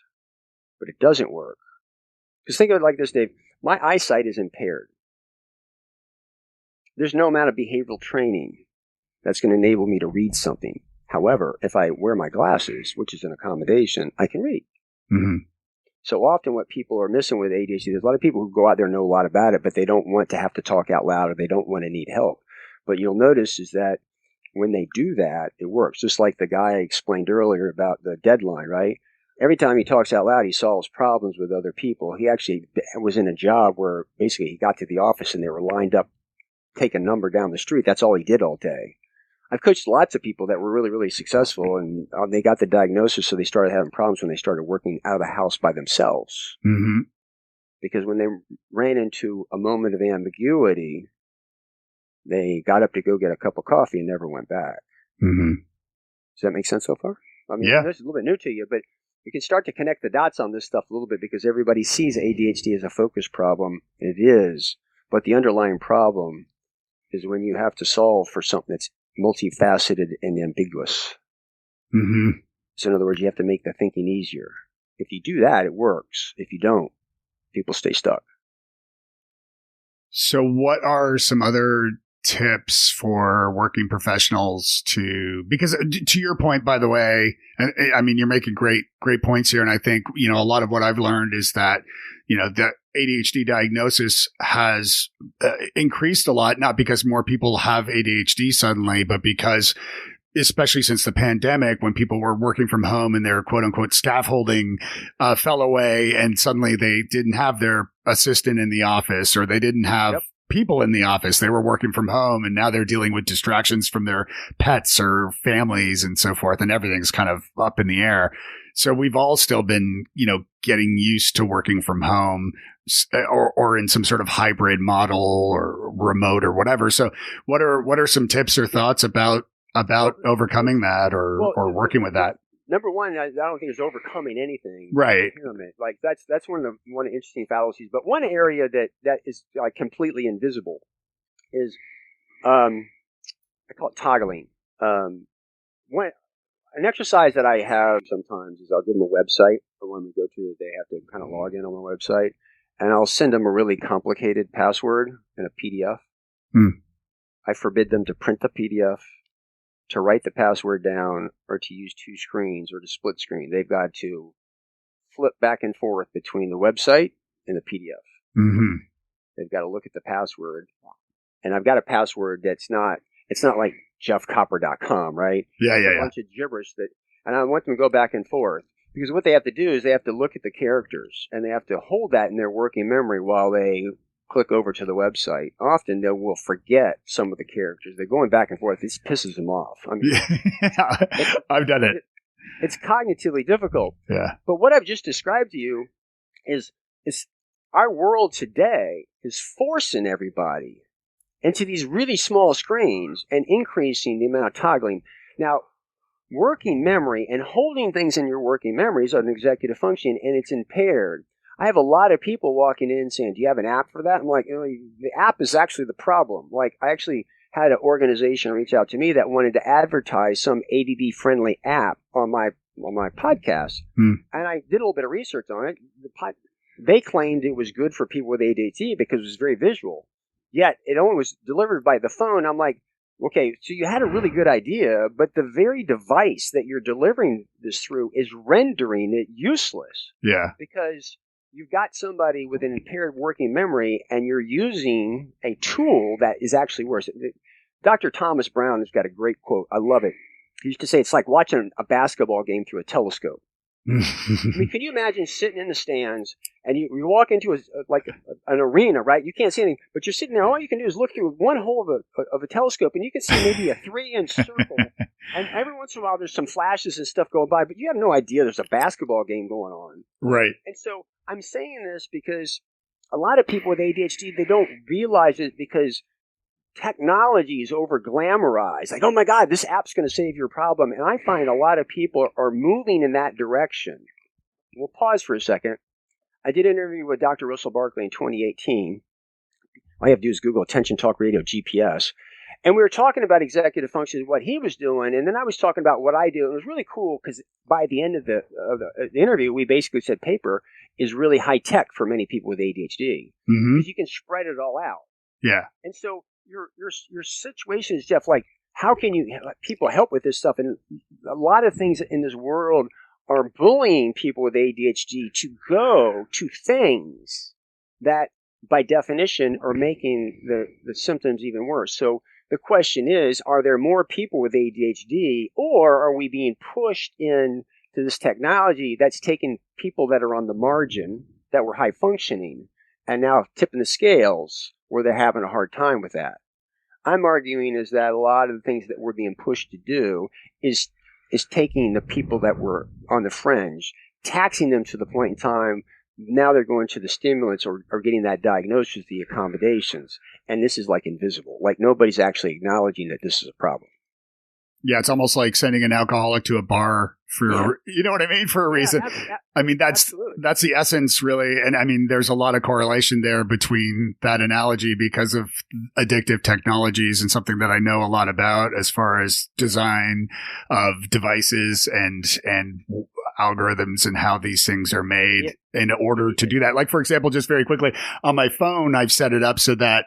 but it doesn't work. Because think of it like this, Dave. My eyesight is impaired. There's no amount of behavioral training that's going to enable me to read something. However, if I wear my glasses, which is an accommodation, I can read. Mm-hmm. So often what people are missing with ADHD, there's a lot of people who go out there and know a lot about it, but they don't want to have to talk out loud or they don't want to need help. But you'll notice is that when they do that, it works. Just like the guy I explained earlier about the deadline, right? Every time he talks out loud, he solves problems with other people. He actually was in a job where basically he got to the office and they were lined up, take a number down the street. That's all he did all day. I've coached lots of people that were really, really successful, and they got the diagnosis, so they started having problems when they started working out of the house by themselves. Mm-hmm. Because when they ran into a moment of ambiguity, they got up to go get a cup of coffee and never went back. Mm-hmm. Does that make sense so far? I mean, yeah. This is a little bit new to you, but you can start to connect the dots on this stuff a little bit because everybody sees ADHD as a focus problem. It is, but the underlying problem is when you have to solve for something that's multifaceted and ambiguous. Mm-hmm. So in other words, you have to make the thinking easier. If you do that, it works. If you don't, people stay stuck. So what are some other tips for working professionals because to your point, by the way, and I mean, you're making great points here. And I think, a lot of what I've learned is that, the ADHD diagnosis has increased a lot, not because more people have ADHD suddenly, but because especially since the pandemic, when people were working from home and their quote unquote scaffolding fell away and suddenly they didn't have their assistant in the office or they didn't have people in the office. They were working from home and now they're dealing with distractions from their pets or families and so forth. And everything's kind of up in the air. So we've all still been, getting used to working from home or in some sort of hybrid model or remote or whatever. So what are some tips or thoughts about overcoming that or working with that? Number one, I don't think there's overcoming anything. Right. Like that's one of the interesting fallacies. But one area that is like completely invisible is I call it toggling. An exercise that I have sometimes is I'll give them a website or when we go to they have to kind of log in on my website, and I'll send them a really complicated password in a PDF. I forbid them to print the PDF. to write the password down or to use two screens or to split screen. They've got to flip back and forth between the website and the PDF. Mm-hmm. They've got to look at the password. And I've got a password it's not like jeffcopper.com, right? Yeah, it's a bunch of gibberish and I want them to go back and forth. Because what they have to do is they have to look at the characters and they have to hold that in their working memory while they click over to the website. Often they will forget some of the characters. They're going back and forth. This pisses them off. I mean, yeah, I've done it. It's cognitively difficult. Yeah. But what I've just described to you is our world today is forcing everybody into these really small screens and increasing the amount of toggling. Now, working memory and holding things in your working memory is an executive function, and it's impaired. I have a lot of people walking in saying, do you have an app for that? I'm like, the app is actually the problem. Like, I actually had an organization reach out to me that wanted to advertise some ADD-friendly app on my podcast. And I did a little bit of research on it. They claimed it was good for people with ADHD because it was very visual. Yet, it only was delivered by the phone. I'm like, okay, so you had a really good idea, but the very device that you're delivering this through is rendering it useless. Yeah. Because you've got somebody with an impaired working memory and you're using a tool that is actually worse. Dr. Thomas Brown has got a great quote. I love it. He used to say it's like watching a basketball game through a telescope. I mean, can you imagine sitting in the stands and you walk into an arena, right? You can't see anything, but you're sitting there. All you can do is look through one hole of a telescope, and you can see maybe a 3-inch circle. And every once in a while, there's some flashes and stuff going by, but you have no idea there's a basketball game going on. Right. And so I'm saying this because a lot of people with ADHD, they don't realize it because technology is over glamorized. Like, oh my God, this app's going to save your problem. And I find a lot of people are moving in that direction. We'll pause for a second. I did an interview with Dr. Russell Barkley in 2018. All you have to do is Google Attention Talk Radio GPS. And we were talking about executive functions, what he was doing. And then I was talking about what I do. And it was really cool because by the end of the interview, we basically said paper is really high tech for many people with ADHD. Because you can spread it all out. Yeah. And so your situation is, Jeff, like, how can you people help with this stuff? And a lot of things in this world are bullying people with ADHD to go to things that, by definition, are making the symptoms even worse. So the question is, are there more people with ADHD, or are we being pushed into this technology that's taking people that are on the margin, that were high functioning, and now tipping the scales where they're having a hard time with that? I'm arguing is that a lot of the things that we're being pushed to do is taking the people that were on the fringe, taxing them to the point in time, now they're going to the stimulants or getting that diagnosis, the accommodations. And this is like invisible. Like nobody's actually acknowledging that this is a problem. Yeah, it's almost like sending an alcoholic to a bar for, you know what I mean, for a reason. I mean, that's the essence, really. And I mean, there's a lot of correlation there between that analogy because of addictive technologies and something that I know a lot about as far as design of devices and algorithms and how these things are made in order to do that. Like, for example, just very quickly, on my phone, I've set it up so that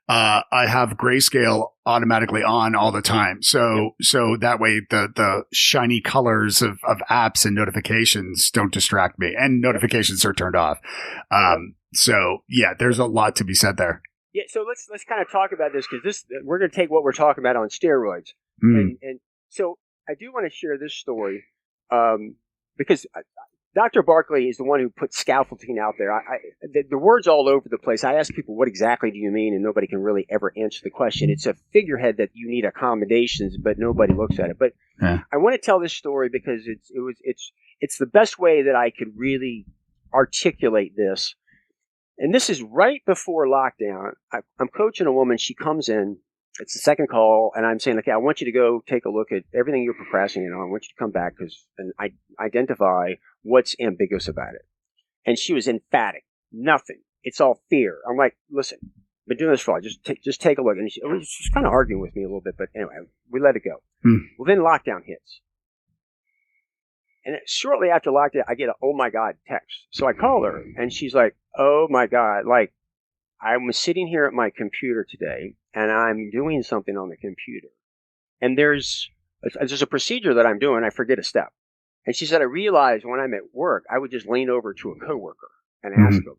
I have grayscale automatically on all the time. So that way the shiny colors of apps and notifications don't distract me, and notifications are turned off. So yeah, there's a lot to be said there. Yeah. So let's kind of talk about this, because we're going to take what we're talking about on steroids. And so I do want to share this story, because Dr. Barkley is the one who put scaffolding out there. The word's all over the place. I ask people, what exactly do you mean? And nobody can really ever answer the question. It's a figurehead that you need accommodations, but nobody looks at it. But I want to tell this story because it's the best way that I could really articulate this. And this is right before lockdown. I'm coaching a woman. She comes in. It's the second call, and I'm saying, okay, I want you to go take a look at everything you're procrastinating on. I want you to come back and identify what's ambiguous about it. And she was emphatic. Nothing. It's all fear. I'm like, listen, I've been doing this for a while. Just take a look. And she's kind of arguing with me a little bit, but anyway, we let it go. Well, then lockdown hits. And shortly after lockdown, I get a, oh my God, text. So I call her, and she's like, oh my God, like, I'm sitting here at my computer today, and I'm doing something on the computer. And there's there's a procedure that I'm doing. I forget a step. And she said, I realized when I'm at work, I would just lean over to a coworker and ask them.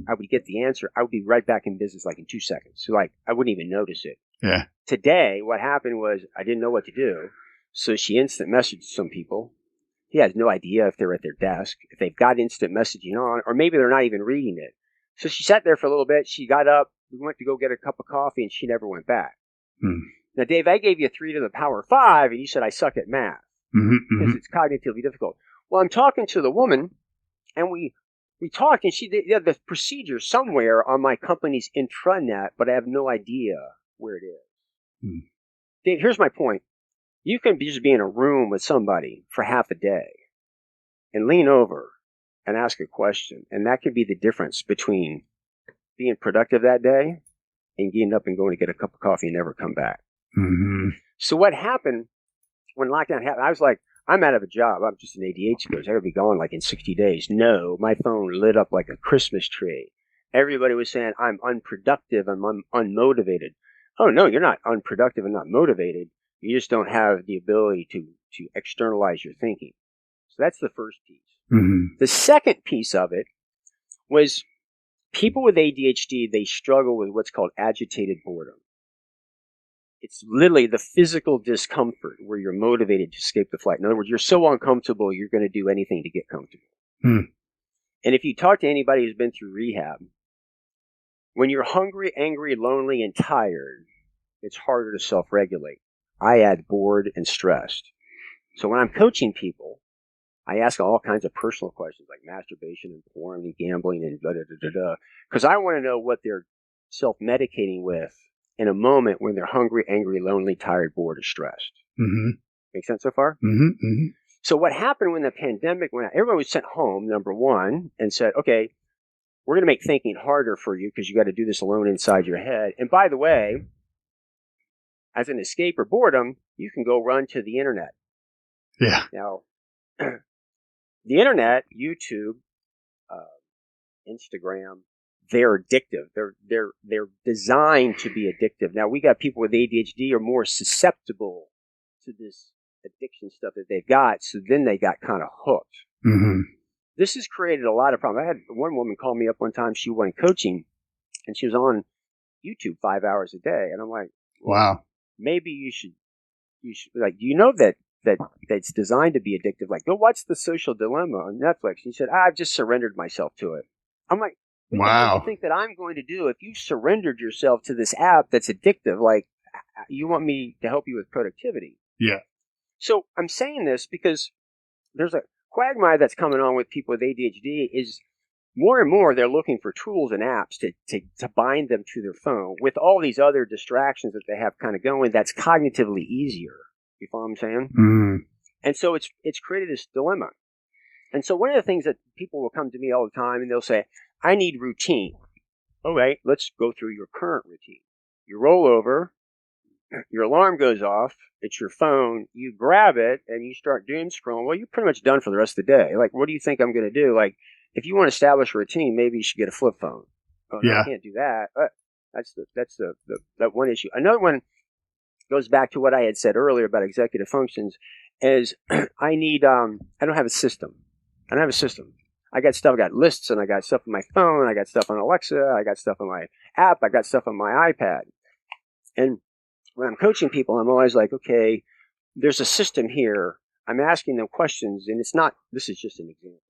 I would get the answer. I would be right back in business like in 2 seconds. So like I wouldn't even notice it. Yeah. Today, what happened was I didn't know what to do. So she instant messaged some people. He has no idea if they're at their desk, if they've got instant messaging on, or maybe they're not even reading it. So she sat there for a little bit. She got up. We went to go get a cup of coffee, and she never went back. Now, Dave, I gave you 3 to the power 5, and you said I suck at math because it's cognitively difficult. Well, I'm talking to the woman, and we talked, and she had the procedure somewhere on my company's intranet, but I have no idea where it is. Dave, here's my point. You can just be in a room with somebody for half a day and lean over and ask a question, and that could be the difference between being productive that day and getting up and going to get a cup of coffee and never come back. So what happened when lockdown happened, I was like, I'm out of a job. I'm just an ADHD coach. I gotta be gone like in 60 days. No, my phone lit up like a Christmas tree. Everybody was saying I'm unproductive. I'm unmotivated. Oh, no, you're not unproductive and not motivated. You just don't have the ability to externalize your thinking. So that's the first piece. The second piece of it was people with ADHD, they struggle with what's called agitated boredom. It's literally the physical discomfort where you're motivated to escape the flight. In other words, you're so uncomfortable, you're going to do anything to get comfortable. And if you talk to anybody who's been through rehab, when you're hungry, angry, lonely, and tired, it's harder to self-regulate. I add bored and stressed. So when I'm coaching people, I ask all kinds of personal questions like masturbation and porn and gambling and da-da-da-da-da, because I want to know what they're self-medicating with in a moment when they're hungry, angry, lonely, tired, bored, or stressed. Make sense so far? So what happened when the pandemic went out, everyone was sent home, number one, and said, okay, we're going to make thinking harder for you because you got to do this alone inside your head. And by the way, as an escape or boredom, you can go run to the internet. Yeah. Now, the internet, YouTube, Instagram, they're addictive. They're designed to be addictive. Now, we got people with ADHD are more susceptible to this addiction stuff that they've got, so then they got kind of hooked. This has created a lot of problems. I had one woman call me up one time. She wanted coaching, and she was on YouTube 5 hours a day. And I'm like, wow. Maybe you should like, do you know that it's designed to be addictive? Like, go watch The Social Dilemma on Netflix. And she said, I've just surrendered myself to it. I'm like, wow. What do you think that I'm going to do if you surrendered yourself to this app that's addictive? Like, you want me to help you with productivity? Yeah. So I'm saying this because there's a quagmire that's coming on with people with ADHD is more and more they're looking for tools and apps to bind them to their phone with all these other distractions that they have kind of going that's cognitively easier. You follow what I'm saying? And so it's created this dilemma. And so one of the things that people will come to me all the time and they'll say, I need routine. All right, let's go through your current routine. You roll over, your alarm goes off, it's your phone, you grab it, and you start doom scrolling. Well, you're pretty much done for the rest of the day. Like, what do you think I'm going to do? Like, if you want to establish a routine, maybe you should get a flip phone. Oh, no, I can't do that. That's that one issue. Another one goes back to what I had said earlier about executive functions is I don't have a system. I don't have a system. I got stuff, I got lists, and I got stuff on my phone, I got stuff on Alexa, I got stuff on my app, I got stuff on my iPad. And when I'm coaching people, I'm always like, okay, there's a system here. I'm asking them questions, and this is just an example.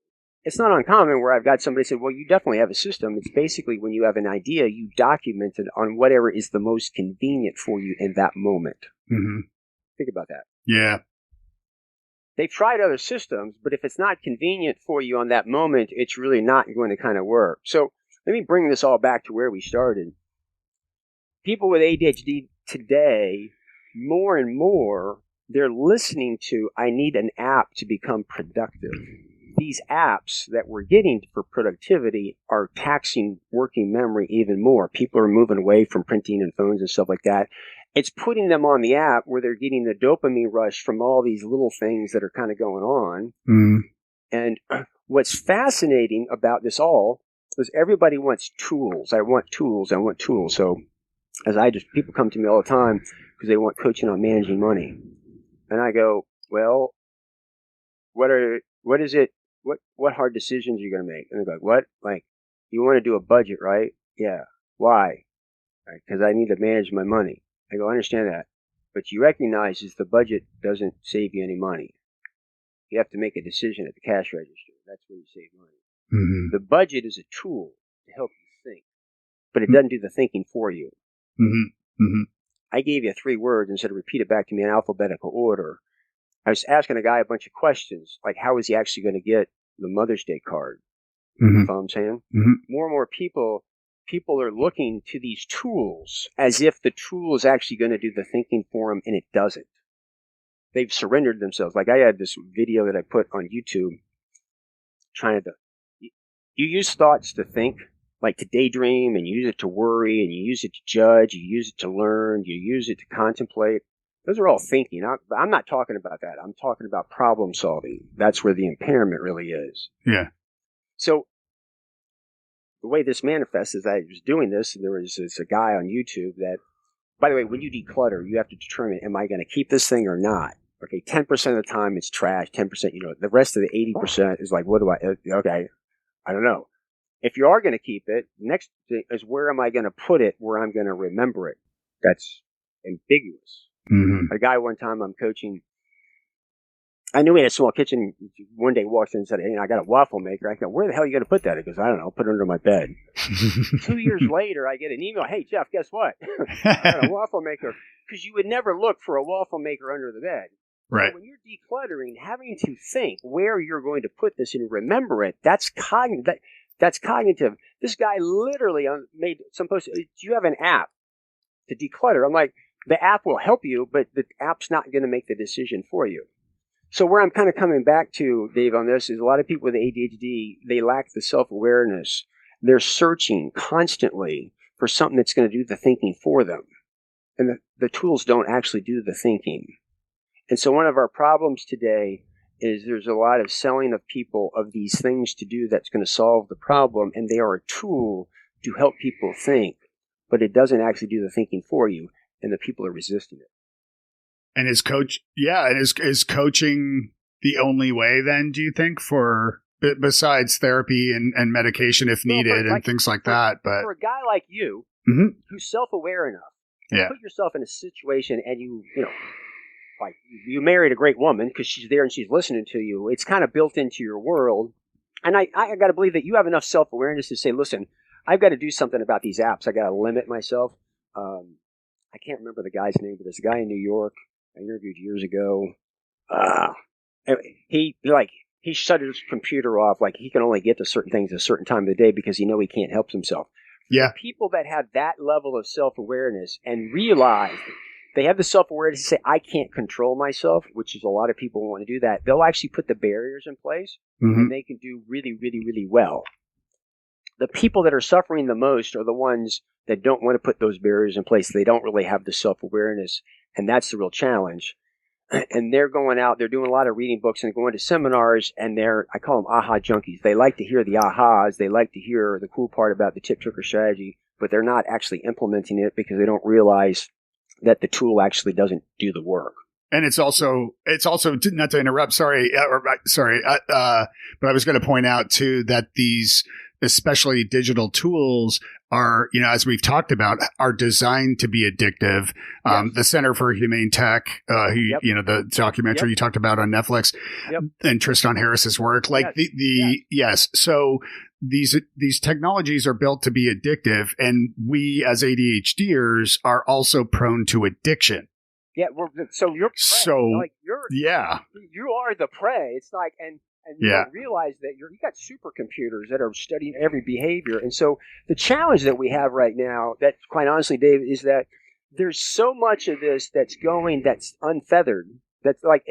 It's not uncommon where I've got somebody say, well, you definitely have a system. It's basically when you have an idea, you document it on whatever is the most convenient for you in that moment. Think about that. Yeah. They've tried other systems, but if it's not convenient for you on that moment, it's really not going to kind of work. So let me bring this all back to where we started. People with ADHD today, more and more, they're listening to, I need an app to become productive. These apps that we're getting for productivity are taxing working memory even more. People are moving away from printing and phones and stuff like that. It's putting them on the app where they're getting the dopamine rush from all these little things that are kind of going on. And what's fascinating about this all is everybody wants tools. I want tools. So people come to me all the time because they want coaching on managing money. And I go, well, what hard decisions are you going to make? And they go, what? Like, you want to do a budget, right? Yeah. Why? Because I need to manage my money. I go, I understand that. But you recognize is the budget doesn't save you any money. You have to make a decision at the cash register. That's where you save money. Mm-hmm. The budget is a tool to help you think, but it doesn't do the thinking for you. Mm-hmm. Mm-hmm. I gave you 3 words and said repeat it back to me in alphabetical order. I was asking a guy a bunch of questions, like how is he actually going to get the Mother's Day card? Mm-hmm. You know what I'm saying? Mm-hmm. More and more people are looking to these tools as if the tool is actually going to do the thinking for them, and it doesn't. They've surrendered themselves. Like I had this video that I put on YouTube trying to, you use thoughts to think, like to daydream, and you use it to worry, and you use it to judge, you use it to learn, you use it to contemplate. Those are all thinking. I'm not talking about that. I'm talking about problem solving. That's where the impairment really is. Yeah. So the way this manifests is I was doing this, and there was a guy on YouTube that, by the way, when you declutter, you have to determine, am I going to keep this thing or not? Okay, 10% of the time it's trash, 10%, the rest of the 80% is like, okay, I don't know. If you are going to keep it, next thing is where am I going to put it where I'm going to remember it? That's ambiguous. Mm-hmm. A guy one time I'm coaching, I knew he had a small kitchen. One day he walks in and said, hey, I got a waffle maker. I go, where the hell are you going to put that? He goes, I don't know, put it under my bed. 2 years later, I get an email, hey, Jeff, guess what? I got a waffle maker. Because you would never look for a waffle maker under the bed. Right. So when you're decluttering, having to think where you're going to put this and remember it, that's cognitive. That's cognitive. This guy literally made some post. Do you have an app to declutter? I'm like, the app will help you, but the app's not going to make the decision for you. So where I'm kind of coming back to, Dave, on this is a lot of people with ADHD, they lack the self-awareness. They're searching constantly for something that's going to do the thinking for them. And the tools don't actually do the thinking. And so one of our problems today is there's a lot of selling of people of these things to do that's going to solve the problem, and they are a tool to help people think, but it doesn't actually do the thinking for you, and the people are resisting it. And is coaching the only way then, do you think, for besides therapy and medication if needed and things like that? But for a guy like you, mm-hmm. who's self-aware enough, yeah. put yourself in a situation and like you married a great woman because she's there and she's listening to you. It's kind of built into your world. And I got to believe that you have enough self-awareness to say, listen, I've got to do something about these apps. I got to limit myself. I can't remember the guy's name, but this guy in New York I interviewed years ago. He shut his computer off. Like he can only get to certain things at a certain time of the day because he can't help himself. Yeah. People that have that level of self-awareness and realize they have the self-awareness to say, I can't control myself, which is a lot of people want to do that. They'll actually put the barriers in place, mm-hmm. and they can do really, really, really well. The people that are suffering the most are the ones that don't want to put those barriers in place. They don't really have the self-awareness, and that's the real challenge. And they're going out, they're doing a lot of reading books and going to seminars, and I call them aha junkies. They like to hear the ahas. They like to hear the cool part about the tip, trick, or strategy, but they're not actually implementing it because they don't realize that the tool actually doesn't do the work. And it's also not to interrupt. But I was going to point out too that these, especially digital tools, are, as we've talked about, are designed to be addictive. Yes. The Center for Humane Tech, yep. The documentary yep. you talked about on Netflix, yep. and Tristan Harris's work, like yes. Yes. So these technologies are built to be addictive, and we as ADHDers are also prone to addiction. Yeah. Well, so you're prey. You are the prey. It's like, and you don't realize that you got supercomputers that are studying every behavior. And so the challenge that we have right now, that quite honestly, Dave, is that there's so much of this that's unfeathered. That's like,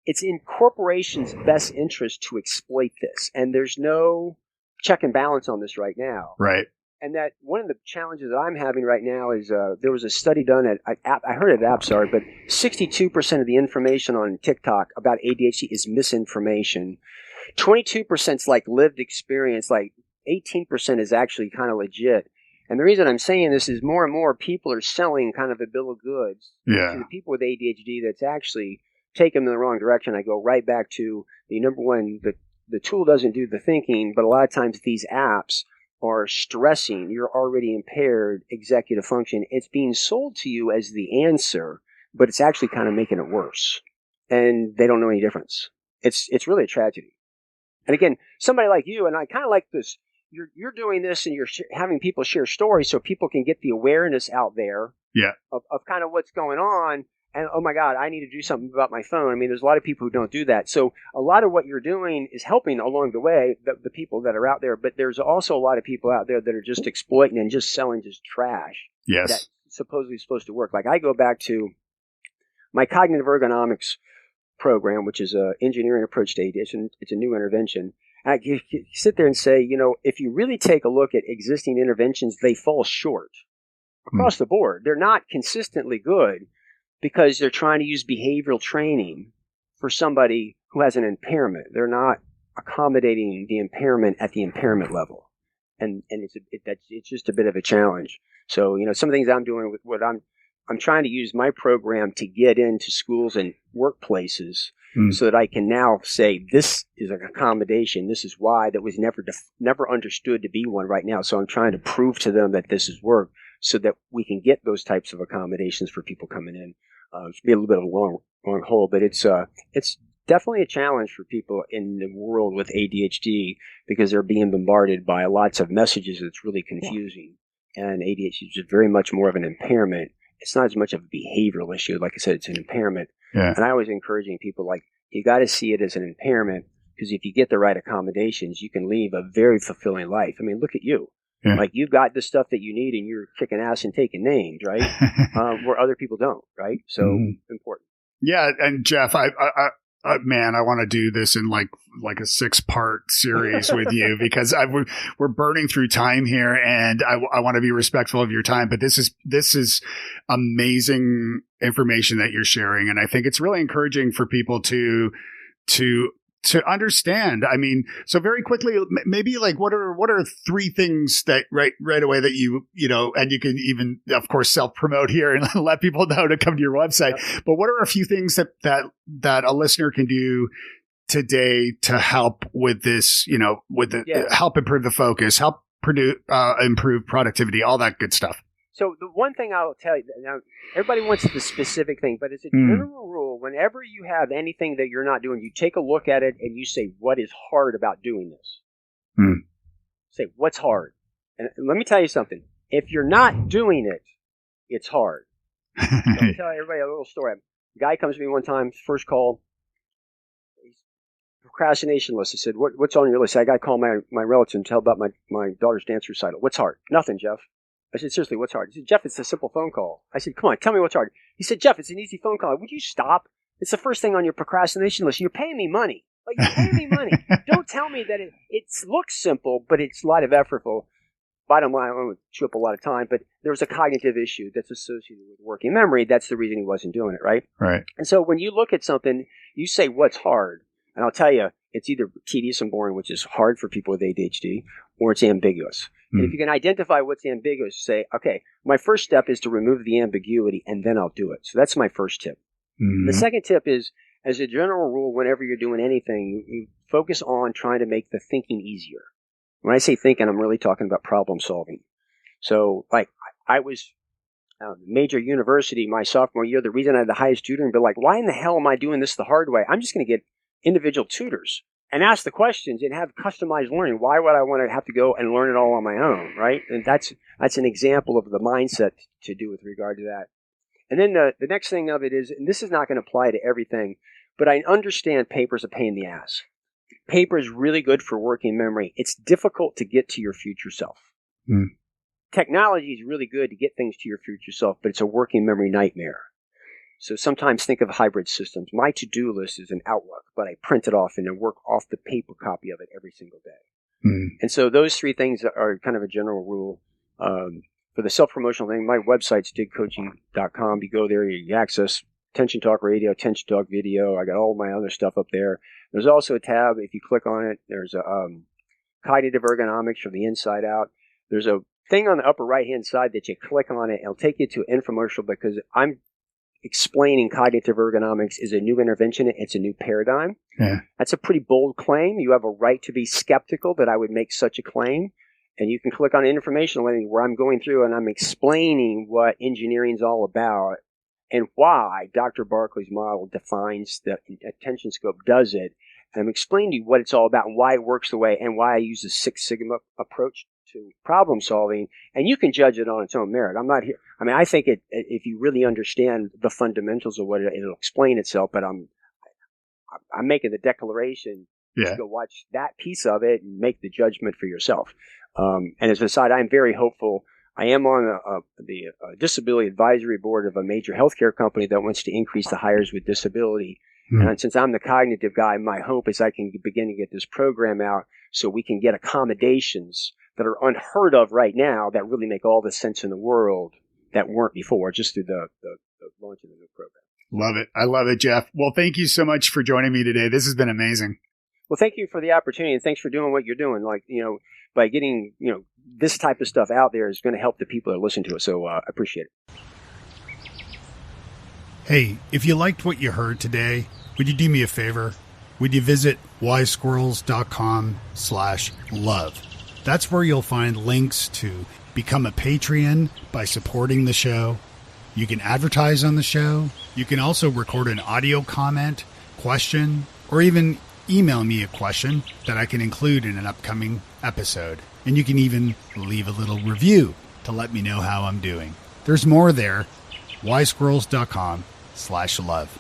it's in corporations' best interest to exploit this. And there's no check and balance on this right now. Right. And that one of the challenges that I'm having right now is there was a study done I heard of AppStar, but 62% of the information on TikTok about ADHD is misinformation. 22% is like lived experience, like 18% is actually kind of legit. And the reason I'm saying this is more and more people are selling kind of a bill of goods to the people with ADHD that's actually taking them in the wrong direction. I go right back to the number one, the tool doesn't do the thinking, but a lot of times these apps are stressing your already impaired executive function. It's being sold to you as the answer, but it's actually kind of making it worse. And they don't know any difference. It's really a tragedy. And again, somebody like you, and I kind of like this, you're doing this and you're having people share stories so people can get the awareness out there of kind of what's going on. And, oh, my God, I need to do something about my phone. I mean, there's a lot of people who don't do that. So a lot of what you're doing is helping along the way, the people that are out there. But there's also a lot of people out there that are just exploiting and just selling just trash. Yes. That's supposedly supposed to work. Like I go back to my cognitive ergonomics program, which is an engineering approach to ADHD. It's a new intervention. And you sit there and say, if you really take a look at existing interventions, they fall short across the board. They're not consistently good because they're trying to use behavioral training for somebody who has an impairment. They're not accommodating the impairment at the impairment level. And it's just a bit of a challenge. So, some of the things I'm doing with what I'm trying to use my program to get into schools and workplaces so that I can now say this is an accommodation. This is why that was never understood to be one right now. So I'm trying to prove to them that this is work so that we can get those types of accommodations for people coming in. It's be a little bit of a long haul, but it's definitely a challenge for people in the world with ADHD because they're being bombarded by lots of messages that's really confusing. And ADHD is very much more of an impairment. It's not as much of a behavioral issue. Like I said, it's an impairment. Yeah. And I always encouraging people, like, you got to see it as an impairment because if you get the right accommodations, you can lead a very fulfilling life. I mean, look at you. Yeah. Like, you've got the stuff that you need and you're kicking ass and taking names, right? Where other people don't, right? So important. Yeah. And Jeff, I want to do this in like a 6-part series with you because we're burning through time here, and I want to be respectful of your time. But this is amazing information that you're sharing, and I think it's really encouraging for people to understand. I mean, so very quickly, maybe like what are 3 things that right away that and you can even, of course, self-promote here and let people know to come to your website. Yep. But what are a few things that a listener can do today to help with this, help improve the focus, help improve productivity, all that good stuff? So the one thing I'll tell you, now everybody wants the specific thing, but as a general rule, whenever you have anything that you're not doing, you take a look at it and you say, what is hard about doing this? Say, what's hard? And let me tell you something. If you're not doing it, it's hard. So I'll tell everybody a little story. A guy comes to me one time, first call, procrastination list. I said, what's on your list? I got to call my relative and tell about my daughter's dance recital. What's hard? Nothing, Jeff. I said, seriously, what's hard? He said, Jeff, it's a simple phone call. I said, come on, tell me what's hard. He said, Jeff, it's an easy phone call. Would you stop? It's the first thing on your procrastination list. You're paying me money. Like, you're paying me money. Don't tell me that it looks simple, but it's a lot of effortful. Bottom line, I don't want to chew up a lot of time, but there was a cognitive issue that's associated with working memory. That's the reason he wasn't doing it, right? Right. And so when you look at something, you say, what's hard? And I'll tell you, it's either tedious and boring, which is hard for people with ADHD, or it's ambiguous. And if you can identify what's ambiguous, say, okay, my first step is to remove the ambiguity, and then I'll do it. So that's my first tip. The second tip is, as a general rule, whenever you're doing anything, you focus on trying to make the thinking easier. When I say thinking, I'm really talking about problem solving. So, like, I was major university my sophomore year. The reason I had the highest tutoring, but like, why in the hell am I doing this the hard way? I'm just going to get individual tutors and ask the questions and have customized learning. Why would I want to have to go and learn it all on my own, right? And that's an example of the mindset to do with regard to that. And then the next thing of it is, and this is not going to apply to everything, but I understand paper's a pain in the ass. Paper is really good for working memory. It's difficult to get to your future self. Technology is really good to get things to your future self, but it's a working memory nightmare. So sometimes think of hybrid systems. My to-do list is an Outlook, but I print it off and then work off the paper copy of it every single day. And so those 3 things are kind of a general rule. For the self-promotional thing, my website's digcoaching.com. You go there, you access Attention Talk Radio, Attention Talk Video. I got all my other stuff up there. There's also a tab, if you click on it, there's a cognitive ergonomics from the inside out. There's a thing on the upper right-hand side that you click on it, it'll take you to an infomercial because I'm explaining cognitive ergonomics is a new intervention. It's a new paradigm. Yeah. That's a pretty bold claim. You have a right to be skeptical that I would make such a claim. And you can click on informational where I'm going through and I'm explaining what engineering is all about and why Dr. Barkley's model defines the attention scope, does it. And I'm explaining to you what it's all about and why it works the way and why I use the Six Sigma approach to problem solving. And you can judge it on its own merit. I'm not here. I mean, I think if you really understand the fundamentals of what it'll explain itself, but I'm making the declaration. Yeah. To go watch that piece of it and make the judgment for yourself. And as an aside, I'm very hopeful. I am on the disability advisory board of a major healthcare company that wants to increase the hires with disability. And since I'm the cognitive guy, my hope is I can begin to get this program out so we can get accommodations that are unheard of right now that really make all the sense in the world that weren't before, just through the launch of the new program. Love it. I love it, Jeff. Well, thank you so much for joining me today. This has been amazing. Well, thank you for the opportunity, and thanks for doing what you're doing. Like, by getting, this type of stuff out there is going to help the people that listen to it. So I appreciate it. Hey, if you liked what you heard today, would you do me a favor? Would you visit wisesquirrels.com/love? That's where you'll find links to become a Patreon by supporting the show. You can advertise on the show. You can also record an audio comment, question, or even email me a question that I can include in an upcoming episode. And you can even leave a little review to let me know how I'm doing. There's more there. wisesquirrels.com/love.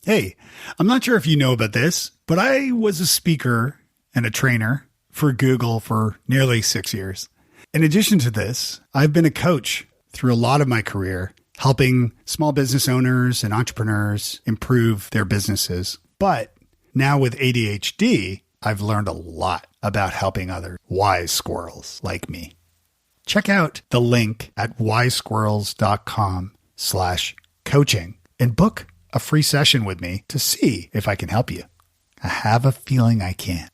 Hey, I'm not sure if you know about this, but I was a speaker and a trainer for Google for nearly 6 years. In addition to this, I've been a coach through a lot of my career, helping small business owners and entrepreneurs improve their businesses. But now with ADHD, I've learned a lot about helping other wise squirrels like me. Check out the link at wisesquirrels.com/coaching and book a free session with me to see if I can help you. I have a feeling I can.